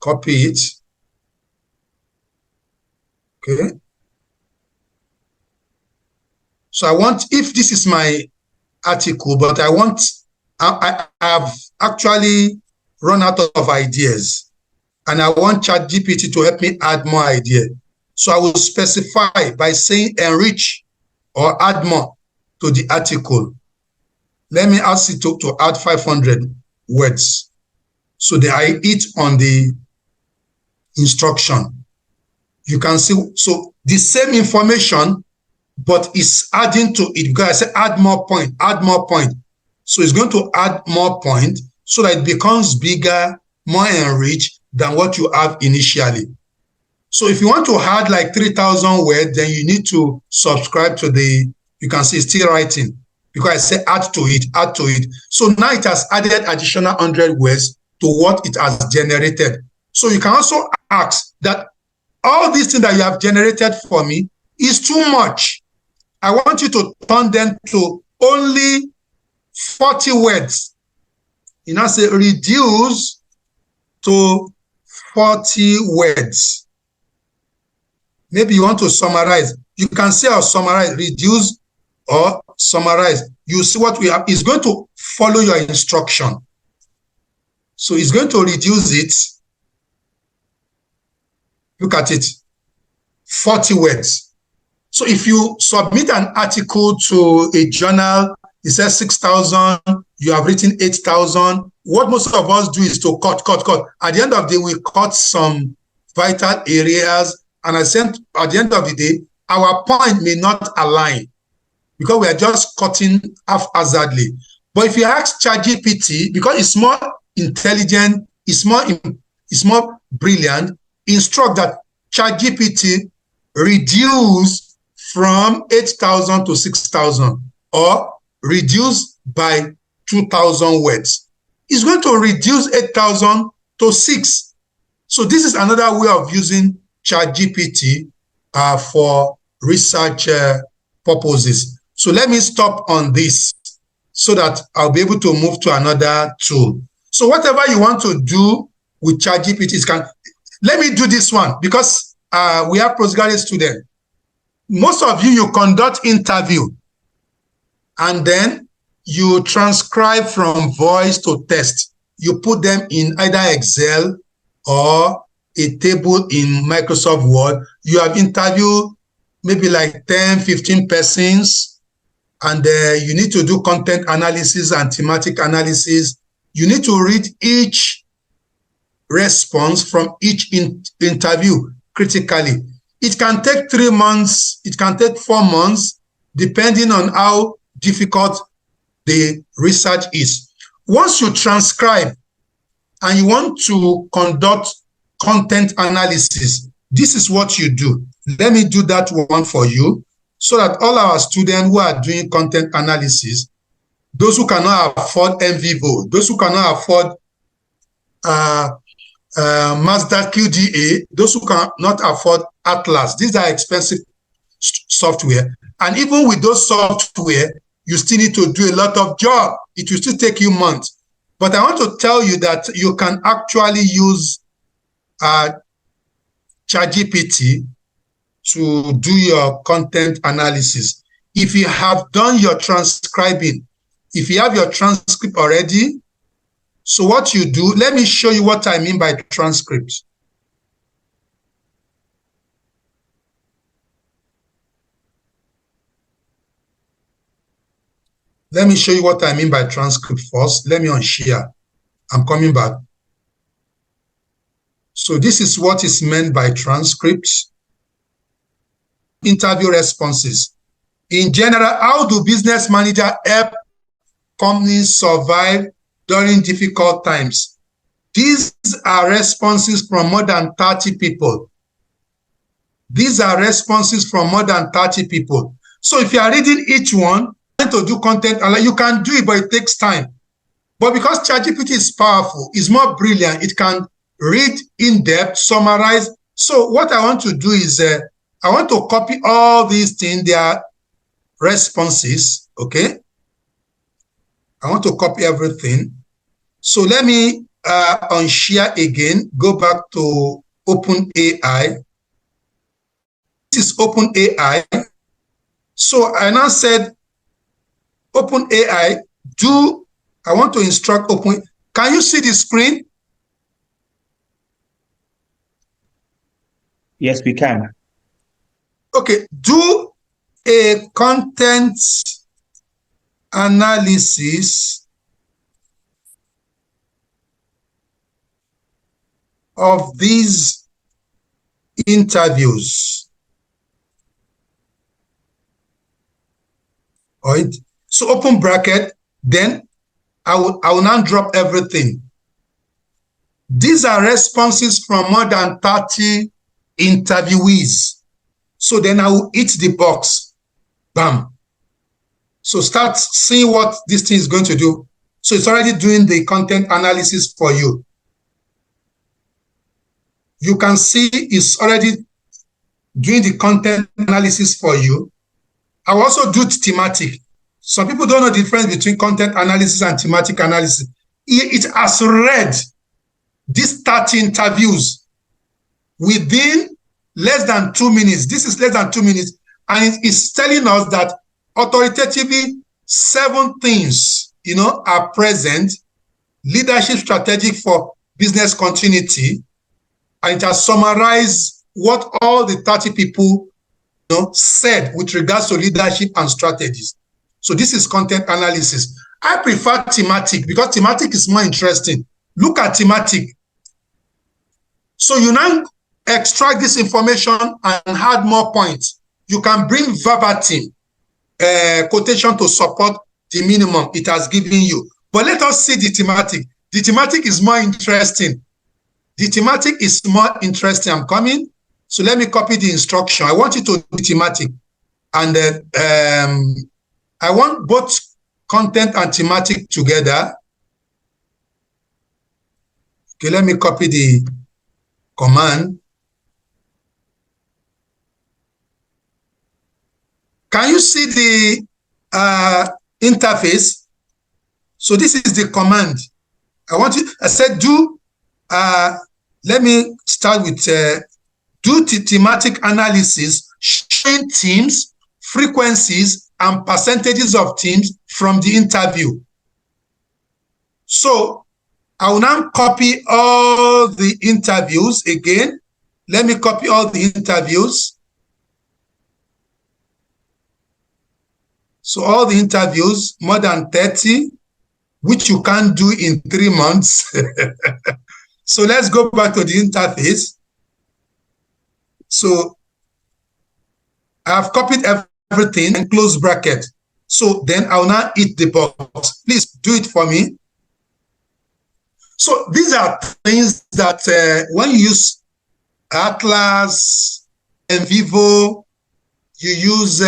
copy it. Okay. So I want, if this is my article, but I have actually run out of ideas, and I want ChatGPT to help me add more ideas. So I will specify by saying enrich or add more to the article. Let me ask it to add 500 words. So that I hit on the instruction. You can see, so the same information, but it's adding to it, because I say add more point, add more point. So it's going to add more point so that it becomes bigger, more enriched than what you have initially. So if you want to add like 3,000 words, then you need to subscribe to the, you can see it's still writing, because I say add to it, add to it. So now it has added additional 100 words to what it has generated. So you can also ask that all these things that you have generated for me is too much. I want you to turn them to only 40 words. You now say reduce to 40 words. Maybe you want to summarize. You can say or summarize, reduce or summarize. You see what we have. It's going to follow your instruction. So it's going to reduce it. Look at it. 40 words. So if you submit an article to a journal, it says 6,000, you have written 8,000. What most of us do is to cut. At the end of the day, we cut some vital areas, and at the end of the day, our point may not align because we are just cutting haphazardly. But if you ask ChatGPT, because it's more intelligent, it's more brilliant, instruct that ChatGPT reduce from 8,000 to 6,000 or reduce by 2,000 words. It's going to reduce 8,000 to 6. So this is another way of using ChatGPT for research purposes. So let me stop on this so that I'll be able to move to another tool. So whatever you want to do with ChatGPT, let me do this one because we have postgraduate students. Most of you conduct interview and then you transcribe from voice to text. You put them in either Excel or a table in Microsoft Word. You have interviewed maybe like 10, 15 persons, and you need to do content analysis and thematic analysis. You need to read each response from each interview critically. It can take 3 months, it can take 4 months, depending on how difficult the research is. Once you transcribe and you want to conduct content analysis, this is what you do. Let me do that one for you so that all our students who are doing content analysis, those who cannot afford NVivo, those who cannot afford Mazda QDA, those who cannot afford Atlas, these are expensive software. And even with those software, you still need to do a lot of job. It will still take you months. But I want to tell you that you can actually use ChatGPT to do your content analysis. If you have done your transcribing, if you have your transcript already, so what you do, let me show you what I mean by transcript. Let me show you what I mean by transcript first. Let me unshare. I'm coming back. So this is what is meant by transcripts. Interview responses. In general, how do business managers help companies survive during difficult times? These are responses from more than 30 people. These are responses from more than 30 people. So if you are reading each one, to do content, you can do it, but it takes time. But because ChatGPT is powerful, it's more brilliant, it can read in depth, summarize. So what I want to do is I want to copy all these things, their responses, okay? I want to copy everything. So let me unshare again, go back to OpenAI. This is OpenAI. So I now said, OpenAI, I want to instruct Open. Can you see the screen? Yes, we can. Okay, do a content analysis of these interviews. All right. So open bracket, then I will now drop everything. These are responses from more than 30 interviewees. So then I will hit the box. Bam. So start seeing what this thing is going to do. So it's already doing the content analysis for you. You can see it's already doing the content analysis for you. I will also do thematic. Some people don't know the difference between content analysis and thematic analysis. It has read these 30 interviews within less than 2 minutes. This is less than 2 minutes. And it is telling us that authoritatively 7 things, are present. Leadership strategic for business continuity. And it has summarized what all the 30 people said with regards to leadership and strategies. So this is content analysis. I prefer thematic because thematic is more interesting. Look at thematic. So you now extract this information and add more points. You can bring verbatim quotation to support the minimum it has given you. But let us see the thematic. The thematic is more interesting. The thematic is more interesting. I'm coming. So let me copy the instruction. I want you to do thematic. And I want both content and thematic together. Okay, let me copy the command. Can you see the interface? So this is the command. I said do, let me start with do thematic analysis showing themes, frequencies, and percentages of themes from the interview. So I will now copy all the interviews again. Let me copy all the interviews. So all the interviews, more than 30, which you can't do in 3 months. So let's go back to the interface. So I've copied everything and close bracket. So then I'll now hit the box. Please do it for me. So these are things that when you use Atlas, NVivo, you use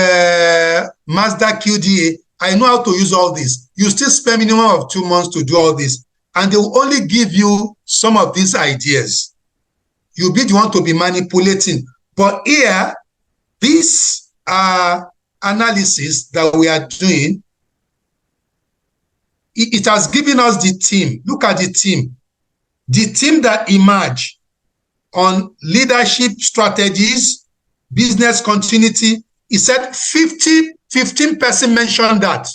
Mazda QDA, I know how to use all this. You still spend minimum of 2 months to do all this. And they will only give you some of these ideas. You'll be the one to be manipulating. But here, this analysis that we are doing, it has given us the team. Look at the team. The team that emerged on leadership strategies, business continuity. He said 15% mentioned that.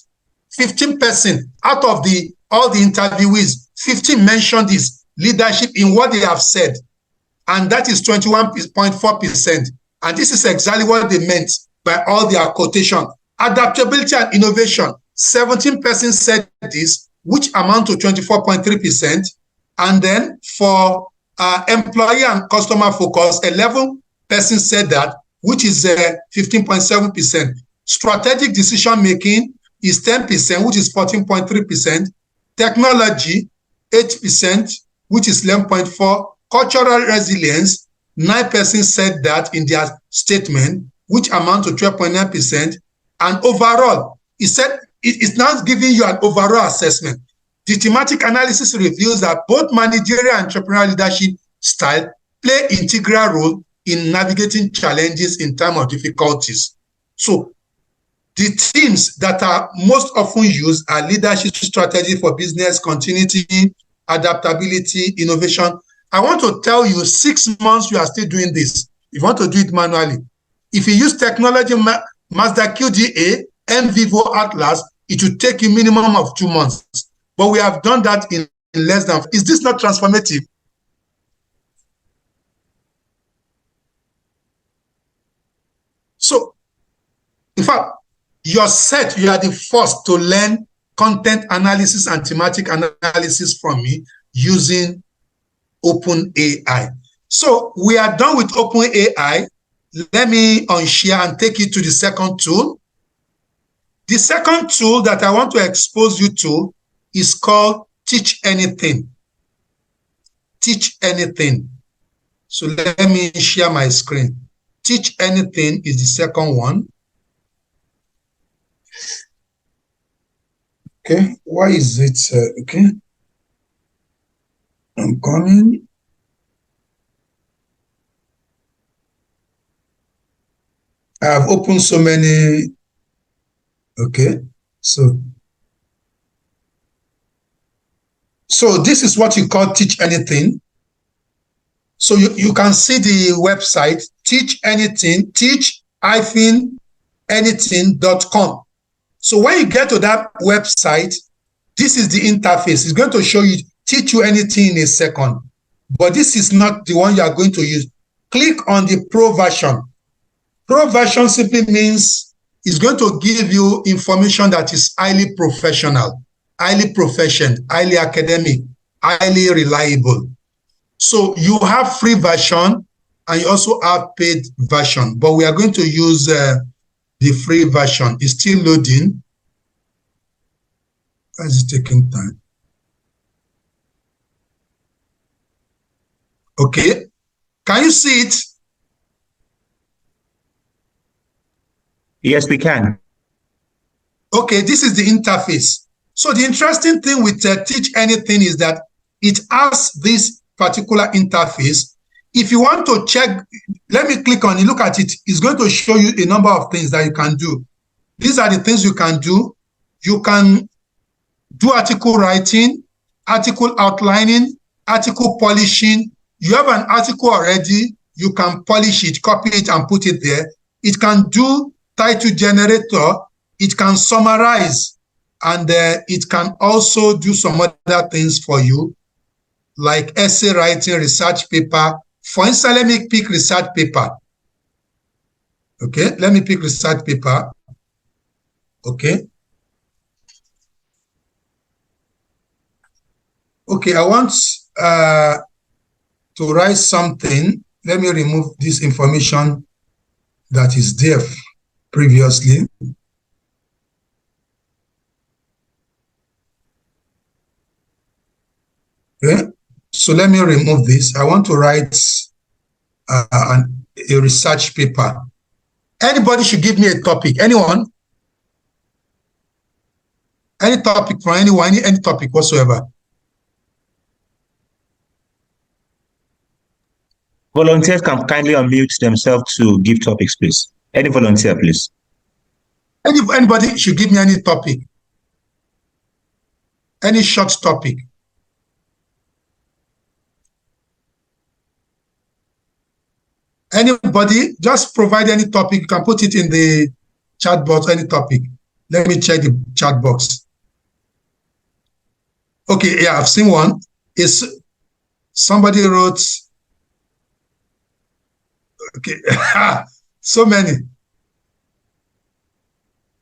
15% out of all the interviewees, 15 mentioned this leadership in what they have said. And that is 21.4%. And this is exactly what they meant by all their quotation. Adaptability and innovation, 17% said this, which amount to 24.3%. And then for employee and customer focus, 11% said that, which is 15.7%. Strategic decision making is 10%, which is 14.3%. Technology, 8%, which is 11.4%. Cultural resilience, 9% said that in their statement, which amount to 12.9%. And overall, he said it's now giving you an overall assessment. The thematic analysis reveals that both managerial and entrepreneurial leadership style play integral role in navigating challenges in time of difficulties. So the themes that are most often used are leadership strategy for business continuity, adaptability, innovation. I want to tell you 6 months you are still doing this. If you want to do it manually. If you use technology, Mazda QDA, NVivo, Atlas, it will take you minimum of 2 months. But we have done that in less than. Is this not transformative? So, in fact, you're set. You are the first to learn content analysis and thematic analysis from me using OpenAI. So we are done with OpenAI. Let me unshare and take you to the second tool. The second tool that I want to expose you to is called Teach Anything. Teach Anything. So let me share my screen. Teach Anything is the second one. Okay, why is it, okay? I'm coming. I have opened so many. Okay, so this is what you call Teach Anything. So you can see the website, Teach Anything, teach-anything.com. So when you get to that website, this is the interface. It's going to show you, teach you anything in a second. But this is not the one you are going to use. Click on the Pro version. Pro version simply means it's going to give you information that is highly professional, highly proficient, highly academic, highly reliable. So you have free version and you also have paid version, but we are going to use the free version. It's still loading. Why is it taking time? Okay. Can you see it? Yes, we can. Okay, this is the interface. So the interesting thing with Teach Anything is that it has this particular interface. If you want to check, let me click on it, look at it. It's going to show you a number of things that you can do. These are the things you can do. You can do article writing, article outlining, article polishing. You have an article already, you can polish it, copy it, and put it there. It can do title generator, it can summarize, and it can also do some other things for you, like essay writing, research paper. For instance, let me pick research paper. Okay, let me pick research paper. Okay. Okay, I want to write something. Let me remove this information that is there previously. Okay, so let me remove this. I want to write a research paper. Anybody should give me a topic. Anyone? Any topic from anyone, any topic whatsoever. Volunteers can kindly unmute themselves to give topics, please. Any volunteer, please. Anybody should give me any topic. Any short topic. Anybody, just provide any topic. You can put it in the chat box, any topic. Let me check the chat box. Okay, yeah, I've seen one. Somebody wrote, okay, so many.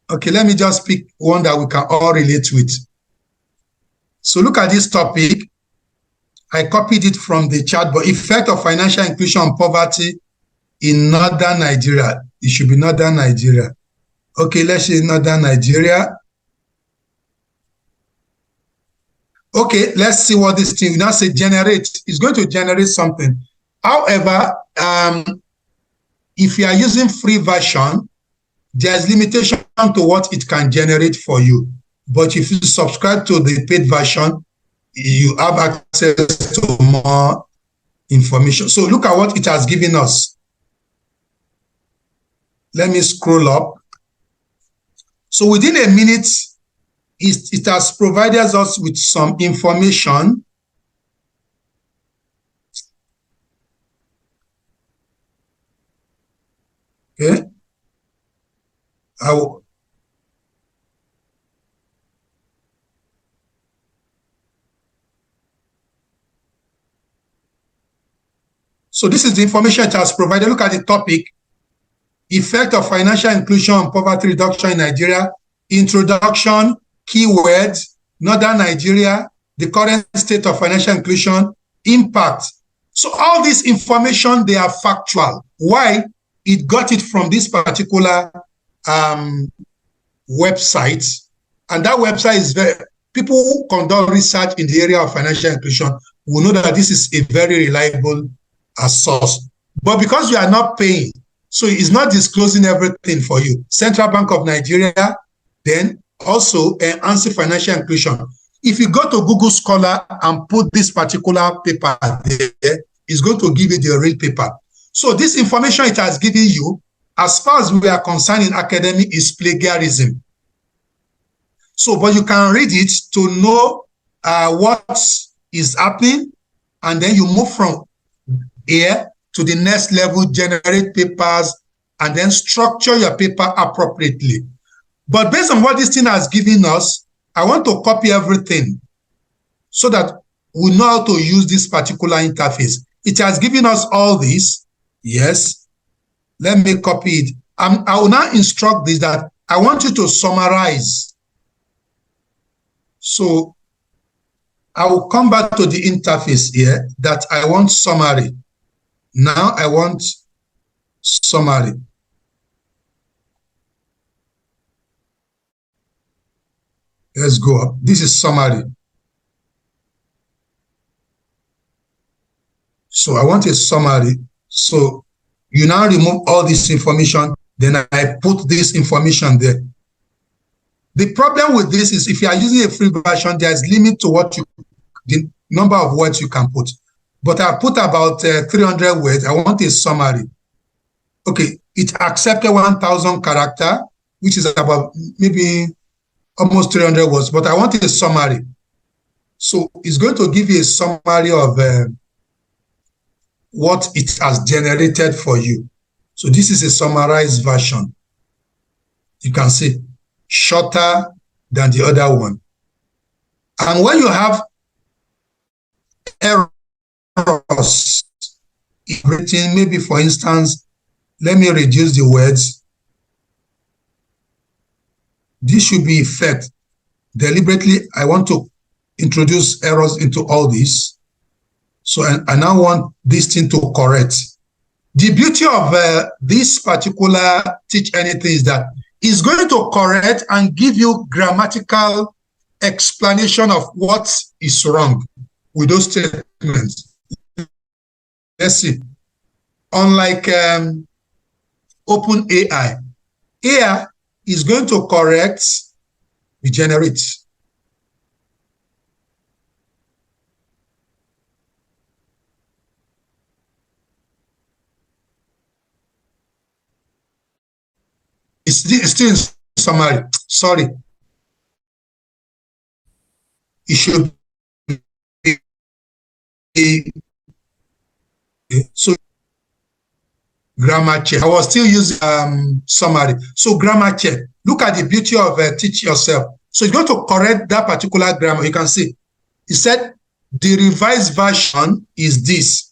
Okay, let me just pick one that we can all relate with. So look at this topic. I copied it from the chat box. Effect of financial inclusion on poverty in northern Nigeria. It should be northern Nigeria. Okay, let's say northern Nigeria. Okay, let's see what this thing, now say generate. It's going to generate something. However, if you are using free version, there's limitation to what it can generate for you. But if you subscribe to the paid version, you have access to more information. So look at what it has given us. Let me scroll up. So within a minute, it has provided us with some information. Okay. So this is the information it has provided. Look at the topic. Effect of financial inclusion on poverty reduction in Nigeria. Introduction, keywords, northern Nigeria, the current state of financial inclusion, impact. So all this information, they are factual. Why? It got it from this particular website. And that website is people who conduct research in the area of financial inclusion will know that this is a very reliable source. But because you are not paying, so it's not disclosing everything for you. Central Bank of Nigeria, then also enhancing financial inclusion. If you go to Google Scholar and put this particular paper there, it's going to give you the real paper. So this information it has given you, as far as we are concerned in academic, is plagiarism. So, but you can read it to know what is happening, and then you move from here to the next level, generate papers, and then structure your paper appropriately. But based on what this thing has given us, I want to copy everything so that we know how to use this particular interface. It has given us all this, yes. Let me copy it. I will now instruct this that I want you to summarize. So I will come back to the interface here that I want summary. Now I want summary. Let's go up. This is summary. So I want a summary. So you now remove all this information, then I put this information there. The problem with this is if you are using a free version, there's limit to the number of words you can put. But I put about 300 words. I want a summary. Okay, it accepted 1,000 character, which is about maybe almost 300 words, but I want a summary. So it's going to give you a summary of what it has generated for you. So this is a summarized version. You can see shorter than the other one. And when you have errors in writing, maybe for instance, let me reduce the words. This should be effect. Deliberately, I want to introduce errors into all this. So I now want this thing to correct. The beauty of this particular Teach Anything is that it's going to correct and give you grammatical explanation of what is wrong with those statements. Let's see. Unlike OpenAI, AI is going to correct, regenerate. It's still in summary. Sorry. It should be so grammar check. I was still using summary. So grammar check. Look at the beauty of teach yourself. So you're going to correct that particular grammar. You can see it said the revised version is this.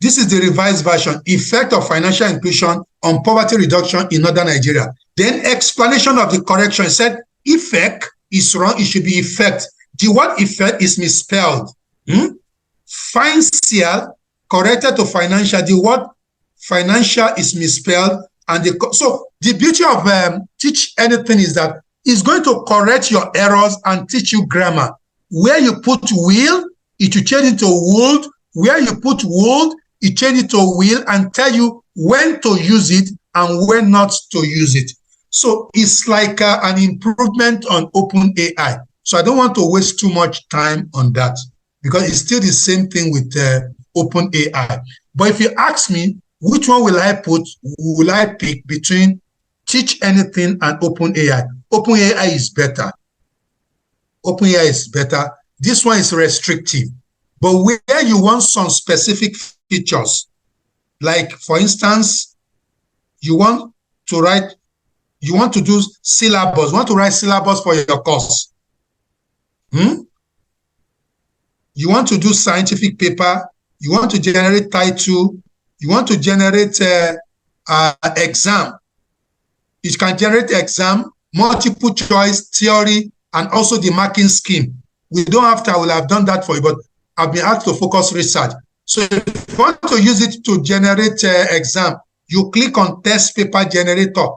This is the revised version, effect of financial inclusion on poverty reduction in northern Nigeria. Then explanation of the correction said effect is wrong, it should be effect. The word effect is misspelled. Financial corrected to financial, the word financial is misspelled. And so the beauty of Teach Anything is that it's going to correct your errors and teach you grammar. Where you put will, it will change into would. Where you put would, it changes to will and tell you when to use it and when not to use it. So it's like an improvement on OpenAI. So I don't want to waste too much time on that because it's still the same thing with OpenAI. But if you ask me, which one will I pick between Teach Anything and OpenAI? OpenAI is better. OpenAI is better. This one is restrictive. But where you want some specific features, like for instance, you want to do syllabus, you want to write syllabus for your course. You want to do scientific paper, you want to generate title, you want to generate exam. You can generate exam, multiple choice, theory, and also the marking scheme. We don't have to, I will have done that for you, but I've been asked to focus research. So if you want to use it to generate exam, you click on test paper generator.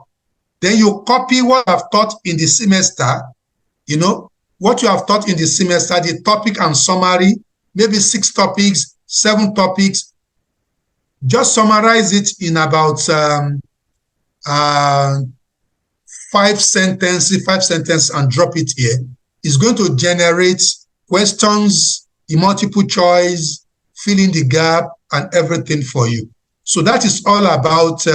Then you copy what I've taught in the semester, what you have taught in the semester, the topic and summary, maybe 6 topics, 7 topics. Just summarize it in about 5 sentences and drop it here. It's going to generate questions, the multiple choice, fill in the gap, and everything for you. So that is all about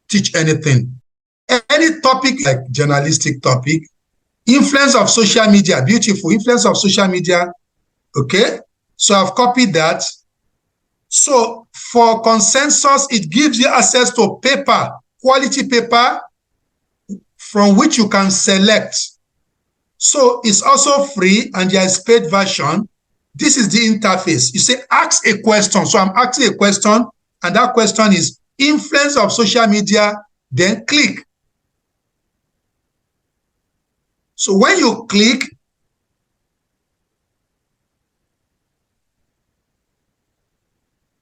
Teach Anything. Any topic, like journalistic topic, influence of social media, beautiful, influence of social media, okay? So I've copied that. So for consensus, it gives you access to paper, quality paper, from which you can select. So it's also free, and there is paid version. this is the interface. You say, ask a question. So I'm asking a question, and that question is influence of social media, then click. So when you click,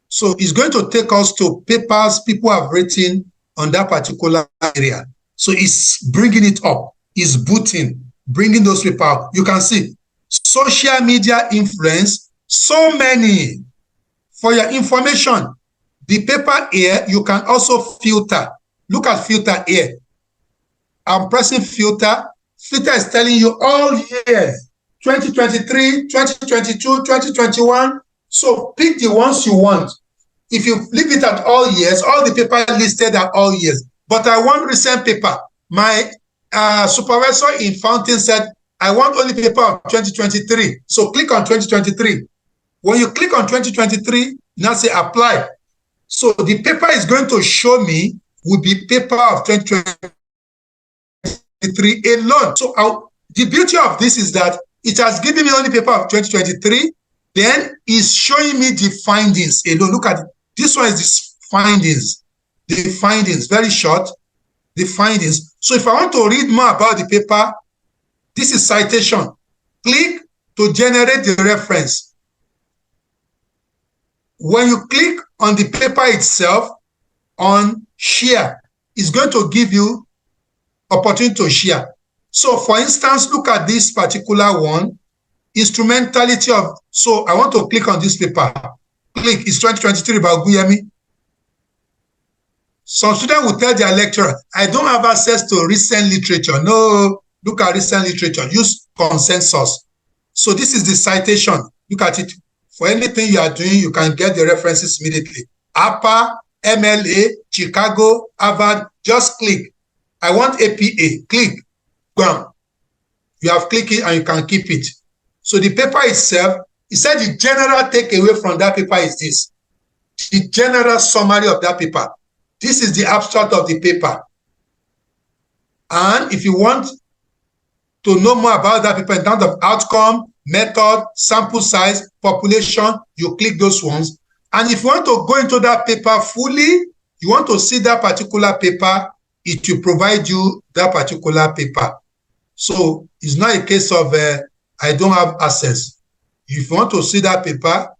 so it's going to take us to papers people have written on that particular area. So it's bringing it up, it's booting, bringing those papers out. You can see social media influence, so many. For your information, the paper here, you can also filter. Look at filter here. I'm pressing filter. Filter is telling you all years, 2023, 2022, 2021. So pick the ones you want. If you leave it at all years, all the paper listed are all years. But I want recent paper. My supervisor in Fountain said, I want only paper of 2023. So click on 2023. When you click on 2023, now say apply. So the paper is going to show me will be paper of 2023 alone. So the beauty of this is that it has given me only paper of 2023. Then it's showing me the findings alone. Look at it. This one is the findings. The findings, very short. The findings. So if I want to read more about the paper, this is citation. Click to generate the reference. When you click on the paper itself, on share, it's going to give you opportunity to share. So for instance, look at this particular one, instrumentality of, so I want to click on this paper. Click, it's 2023 by Guyemi. Some students will tell their lecturer, I don't have access to recent literature. No, look at recent literature, use consensus. So this is the citation. Look at it. For anything you are doing, you can get the references immediately. APA, MLA, Chicago, Harvard, just click. I want APA, click, bam. You have clicked it and you can keep it. So the paper itself, it said the general takeaway from that paper is this. The general summary of that paper. This is the abstract of the paper. And if you want to know more about that paper in terms of outcome, method, sample size, population, you click those ones. And if you want to go into that paper fully, you want to see that particular paper, it will provide you that particular paper. So it's not a case of I don't have access. If you want to see that paper,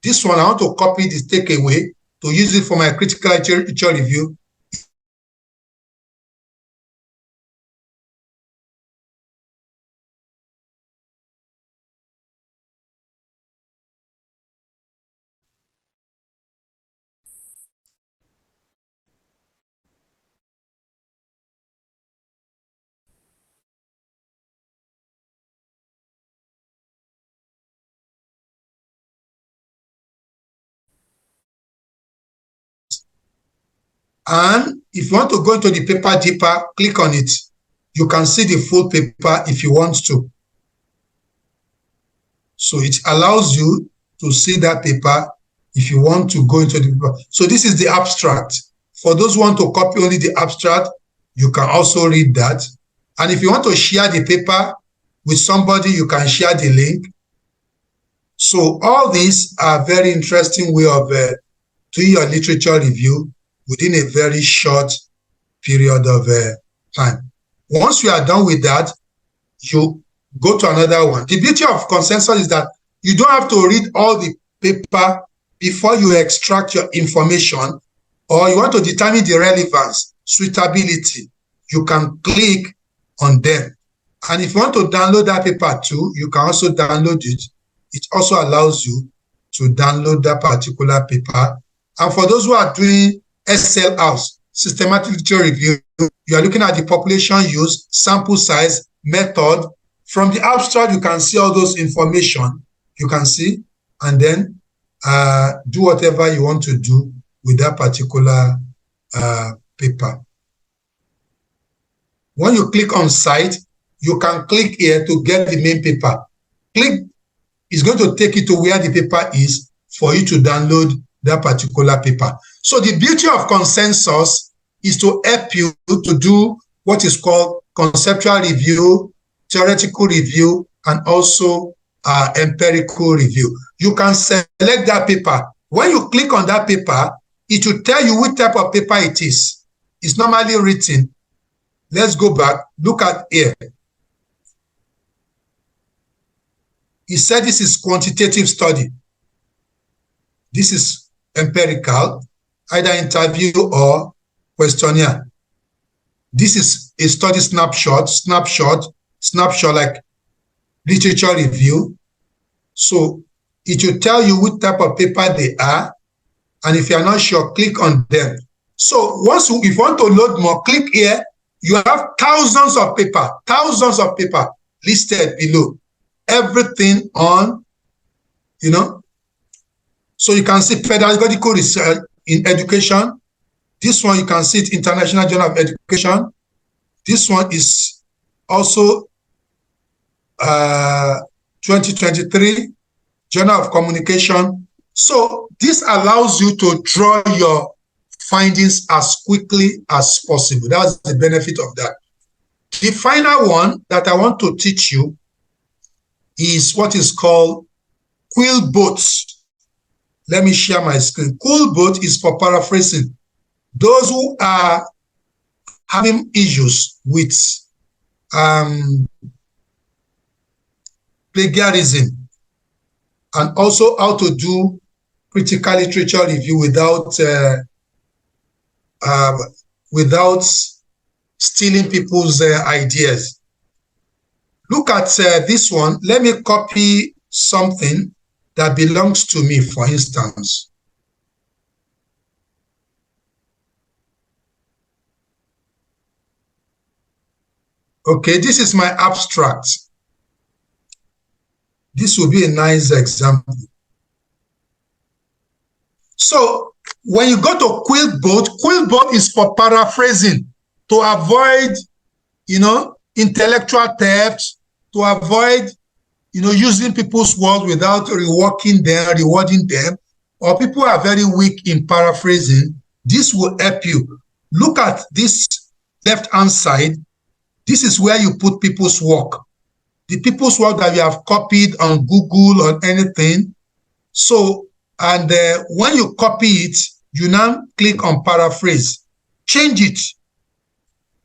this one, I want to copy this takeaway to use it for my critical literature review. And if you want to go into the paper deeper, click on it. You can see the full paper if you want to. So it allows you to see that paper if you want to go into the paper. So this is the abstract. For those who want to copy only the abstract, you can also read that. And if you want to share the paper with somebody, you can share the link. So all these are very interesting way of doing your literature review within a very short period of time. Once you are done with that, you go to another one. The beauty of consensus is that you don't have to read all the paper before you extract your information, or you want to determine the relevance, suitability. You can click on them. And if you want to download that paper too, you can also download it. It also allows you to download that particular paper. And for those who are doing SL House, systematic literature review, you are looking at the population use, sample size, method. From the abstract, you can see all those information. You can see, and then do whatever you want to do with that particular paper. When you click on site, you can click here to get the main paper. Click is going to take you to where the paper is for you to download that particular paper. So the beauty of consensus is to help you to do what is called conceptual review, theoretical review, and also empirical review. You can select that paper. When you click on that paper, it will tell you which type of paper it is. It's normally written. Let's go back. Look at here. He said this is quantitative study. This is empirical, either interview or questionnaire. This is a study snapshot like literature review. So it will tell you which type of paper they are. And if you're not sure, click on them. So if you want to load more, click here. You have thousands of paper listed below. Everything on, So you can see pedagogical research in education. This one, you can see it, International Journal of Education. This one is also 2023 Journal of Communication. So this allows you to draw your findings as quickly as possible. That's the benefit of that. The final one that I want to teach you is what is called Quillbot. Let me share my screen. Quillbot is for paraphrasing. Those who are having issues with plagiarism, and also how to do critical literature review without stealing people's ideas. Look at this one. Let me copy something that belongs to me, for instance. Okay, this is my abstract. This will be a nice example. So when you go to Quillbot is for paraphrasing, to avoid, intellectual theft, to avoid, using people's words without rewarding them, or people are very weak in paraphrasing. This will help you. Look at this left-hand side. This is where you put people's work. The people's work that you have copied on Google or anything. So, and when you copy it, you now click on paraphrase. Change it.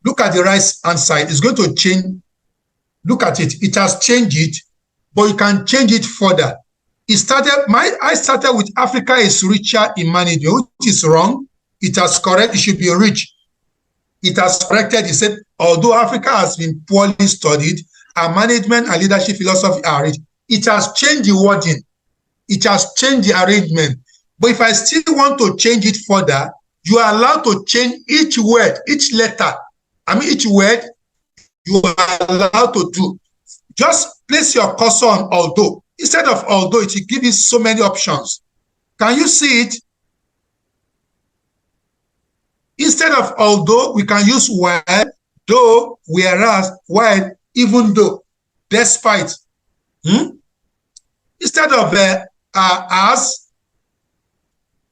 Look at the right-hand side. It's going to change. Look at it. It has changed it, but you can change it further. I started with Africa is richer in management, which is wrong. It has corrected. It should be rich. It has corrected. It said, although Africa has been poorly studied, our management and leadership philosophy are rich. It has changed the wording. It has changed the arrangement. But if I still want to change it further, you are allowed to change each word, each letter. Each word you are allowed to do. Just place your cursor on although. Instead of although, it will give you so many options. Can you see it? Instead of although, we can use while, though, whereas, while, even though, despite. Instead of as,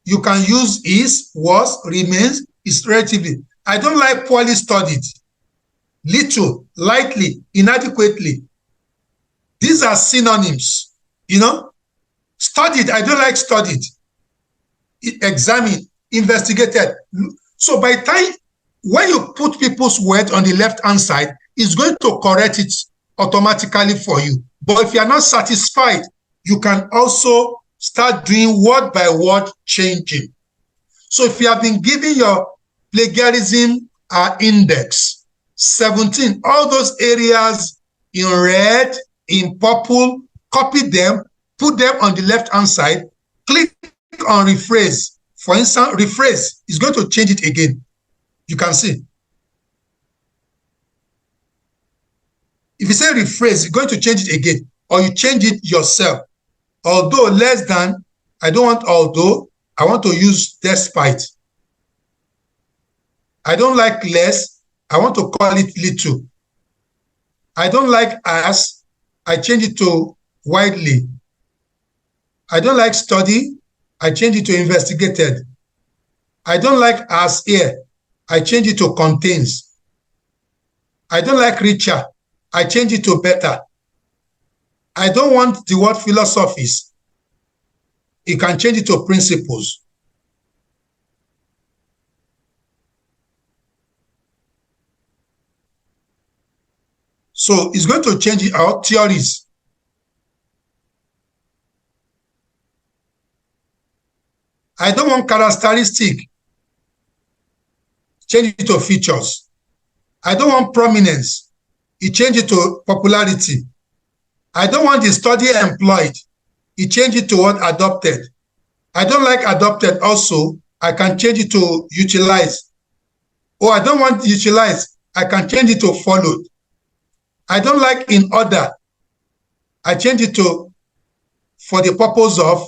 you can use is, was, remains, is relatively. I don't like poorly studied, little, lightly, inadequately. These are synonyms, Studied, I don't like studied. Examined, investigated. So by the time, when you put people's words on the left-hand side, it's going to correct it automatically for you. But if you're not satisfied, you can also start doing word by word changing. So if you have been given your plagiarism index, 17, all those areas in red, in purple, copy them, put them on the left-hand side, click on rephrase. For instance, rephrase is going to change it again. You can see. If you say rephrase, it's going to change it again, or you change it yourself. Although less than, I don't want although, I want to use despite. I don't like less, I want to call it little. I don't like as, I change it to widely. I don't like study, I change it to investigated. I don't like as here, I change it to contains. I don't like richer, I change it to better. I don't want the word philosophies. You can change it to principles. So it's going to change it out, theories. I don't want characteristic. Change it to features. I don't want prominence. You change it to popularity. I don't want the study employed. You change it to what adopted. I don't like adopted also. I can change it to utilize. Or I don't want utilize. I can change it to followed. I don't like in order. I change it to for the purpose of.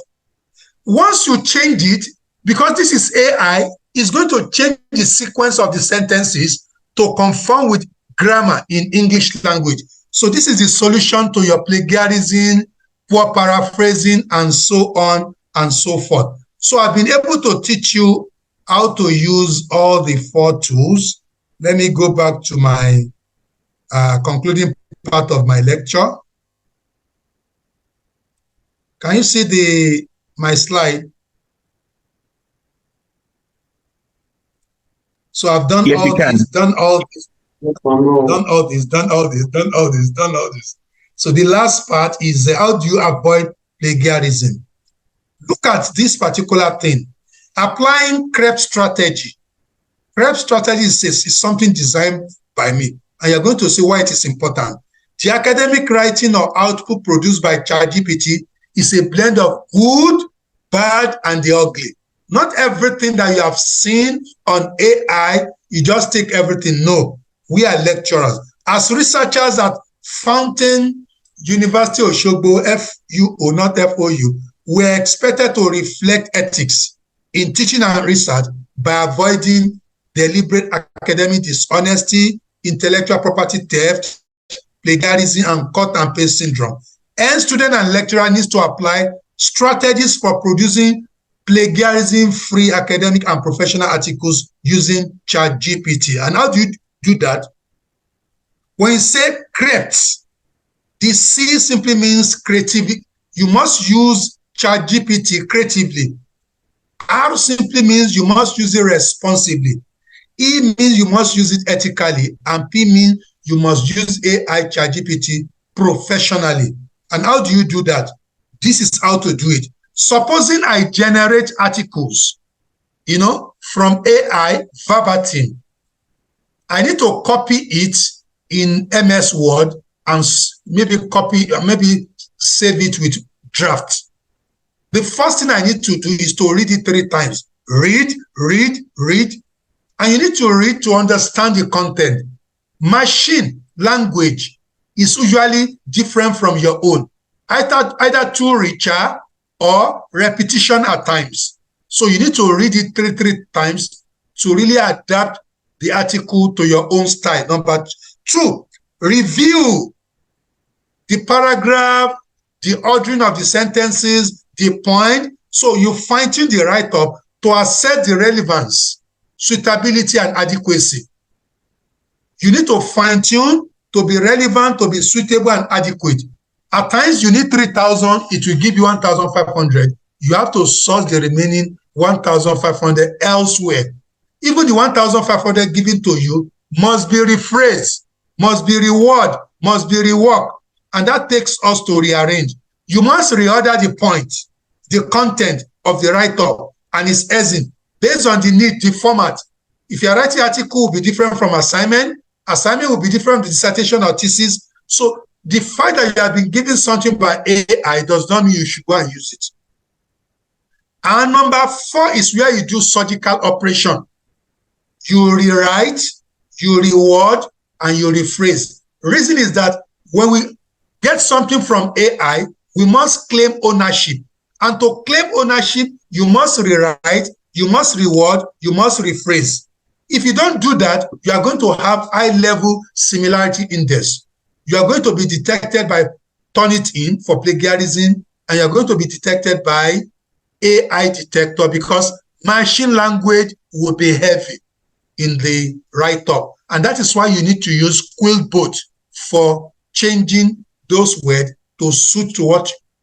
Once you change it, because this is AI, it's going to change the sequence of the sentences to conform with grammar in English language. So this is the solution to your plagiarism, poor paraphrasing, and so on and so forth. So I've been able to teach you how to use all the 4 tools. Let me go back to my concluding part of my lecture. Can you see my slide? So I've done all this, done all this, done all this, done all this, done all this, done all this. So the last part is how do you avoid plagiarism? Look at this particular thing. Applying CREPT strategy. CREPT strategy is something designed by me, and you're going to see why it is important. The academic writing or output produced by ChatGPT is a blend of good, bad, and the ugly. Not everything that you have seen on AI, you just take everything. No, we are lecturers. As researchers at Fountain University Osogbo, FUO, not FOU, we're expected to reflect ethics in teaching and research by avoiding deliberate academic dishonesty, intellectual property theft, plagiarism, and cut and paste syndrome. And student and lecturer needs to apply strategies for producing plagiarism-free academic and professional articles using ChatGPT. And how do you do that? When you say CREPT, the C simply means creativity. You must use ChatGPT creatively. R simply means you must use it responsibly. E means you must use it ethically. And P means you must use AI ChatGPT professionally. And how do you do that? This is how to do it. Supposing I generate articles, from AI verbatim, I need to copy it in MS Word and maybe save it with draft. The first thing I need to do is to read it 3 times. Read, read, read. And you need to read to understand the content. Machine language is usually different from your own. Either too richer or repetition at times. So you need to read it three times to really adapt the article to your own style. Number 2, review the paragraph, the ordering of the sentences, the point. So you fine-tune the write-up to assess the relevance, suitability, and adequacy. You need to fine-tune to be relevant, to be suitable and adequate. At times you need 3,000, it will give you 1,500. You have to source the remaining 1,500 elsewhere. Even the 1,500 given to you must be rephrased, must be reworded, must be reworked. And that takes us to rearrange. You must reorder the point, the content of the write-up and its essence based on the need, the format. If your writing article will be different from assignment will be different from dissertation or thesis. So the fact that you have been given something by AI does not mean you should go and use it. And number 4 is where you do surgical operation. You rewrite, you reword, and you rephrase. The reason is that when we get something from AI, we must claim ownership. And to claim ownership, you must rewrite, you must reword, you must rephrase. If you don't do that, you are going to have high-level similarity index. You are going to be detected by Turnitin for plagiarism, and you are going to be detected by AI detector because machine language will be heavy in the write-up. And that is why you need to use Quillbot for changing those words to suit to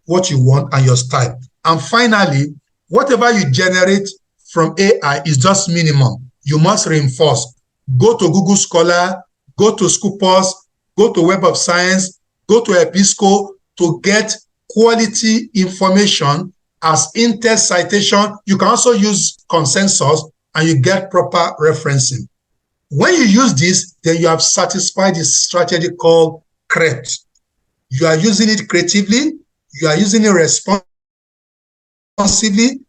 what you want and your style. And finally, whatever you generate from AI is just minimum. You must reinforce. Go to Google Scholar, go to Scopus, go to Web of Science, go to Episco to get quality information as in-text citation. You can also use consensus and you get proper referencing. When you use this, then you have satisfied the strategy called CREPT. You are using it creatively, you are using it responsibly,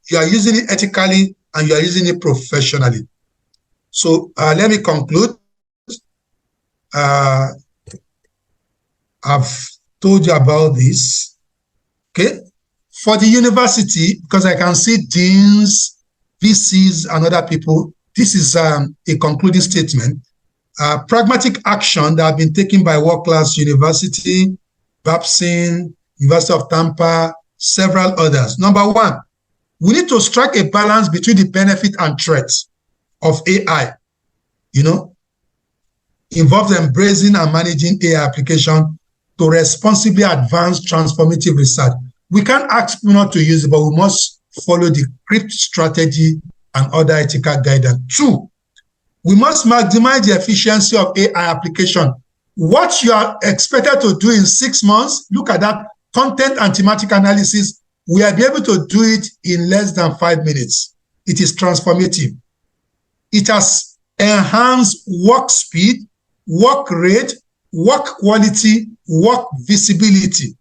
you are using it ethically, and you are using it professionally. So let me conclude. I've told you about this. Okay. For the university, because I can see deans, VCs, and other people, this is a concluding statement. Pragmatic action that have been taken by world-class university, Babson, University of Tampa, several others. Number one, we need to strike a balance between the benefit and threats of AI. Involves embracing and managing AI application to responsibly advance transformative research. We can't ask people not to use it, but we must follow the CREPT strategy and other ethical guidance. Two, we must maximize the efficiency of AI application. What you are expected to do in 6 months, look at that content and thematic analysis, we will be able to do it in less than 5 minutes. It is transformative. It has enhanced work speed, work rate, work quality, work visibility,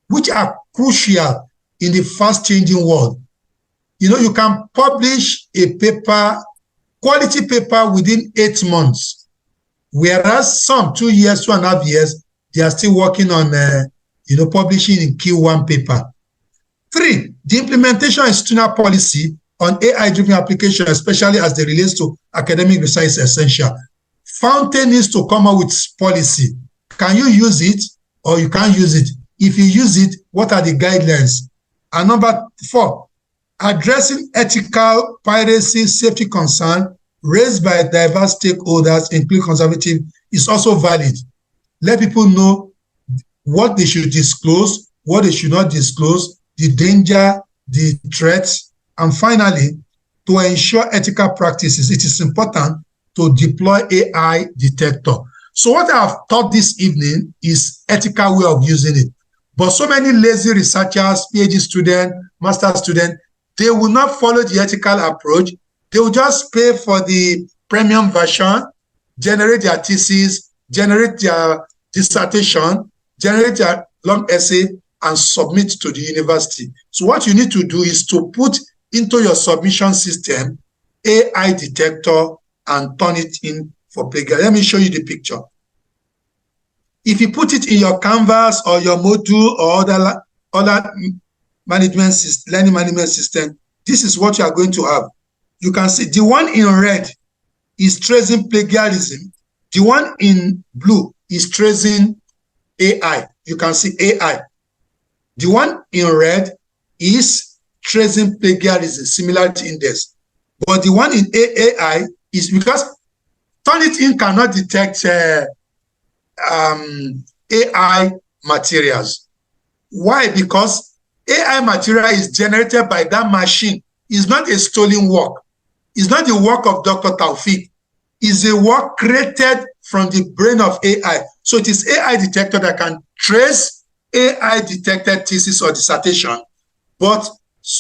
which are crucial in the fast-changing world. You can publish a paper, quality paper, within 8 months, whereas some 2 years, 2.5 years, they are still working on, publishing in Q1 paper. 3, the implementation of institutional policy on AI-driven application, especially as they relates to academic research, is essential. Fountain needs to come up with policy. Can you use it or you can't use it? If you use it, what are the guidelines? And number 4, addressing ethical piracy safety concern raised by diverse stakeholders, including conservative, is also valid. Let people know what they should disclose, what they should not disclose, the danger, the threats, and finally, to ensure ethical practices, it is important to deploy AI detector. So what I have taught this evening is ethical way of using it. But so many lazy researchers, PhD students, master students, they will not follow the ethical approach. They will just pay for the premium version, generate their thesis, generate their dissertation, generate their long essay, and submit to the university. So what you need to do is to put into your submission system AI detector and turn it in for plagiarism. Let me show you the picture. If you put it in your Canvas or your Moodle or other management system, learning management system, this is what you are going to have. You can see the one in red is tracing plagiarism. The one in blue is tracing AI. You can see AI. The one in red is tracing plagiarism, similarity index. But the one in AI is because Turnitin cannot detect AI materials. Why? Because AI material is generated by that machine. It's not a stolen work. It's not the work of Dr. Taufik. It's a work created from the brain of AI. So it is AI detector that can trace AI detected thesis or dissertation. But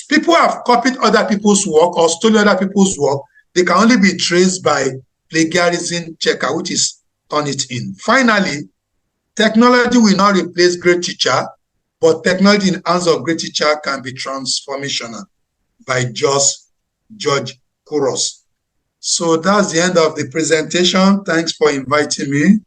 people have copied other people's work or stolen other people's work. They can only be traced by plagiarism checker, which is Turnitin. Finally, technology will not replace great teacher, but technology in hands of great teacher can be transformational, by George Couros. So that's the end of the presentation. Thanks for inviting me.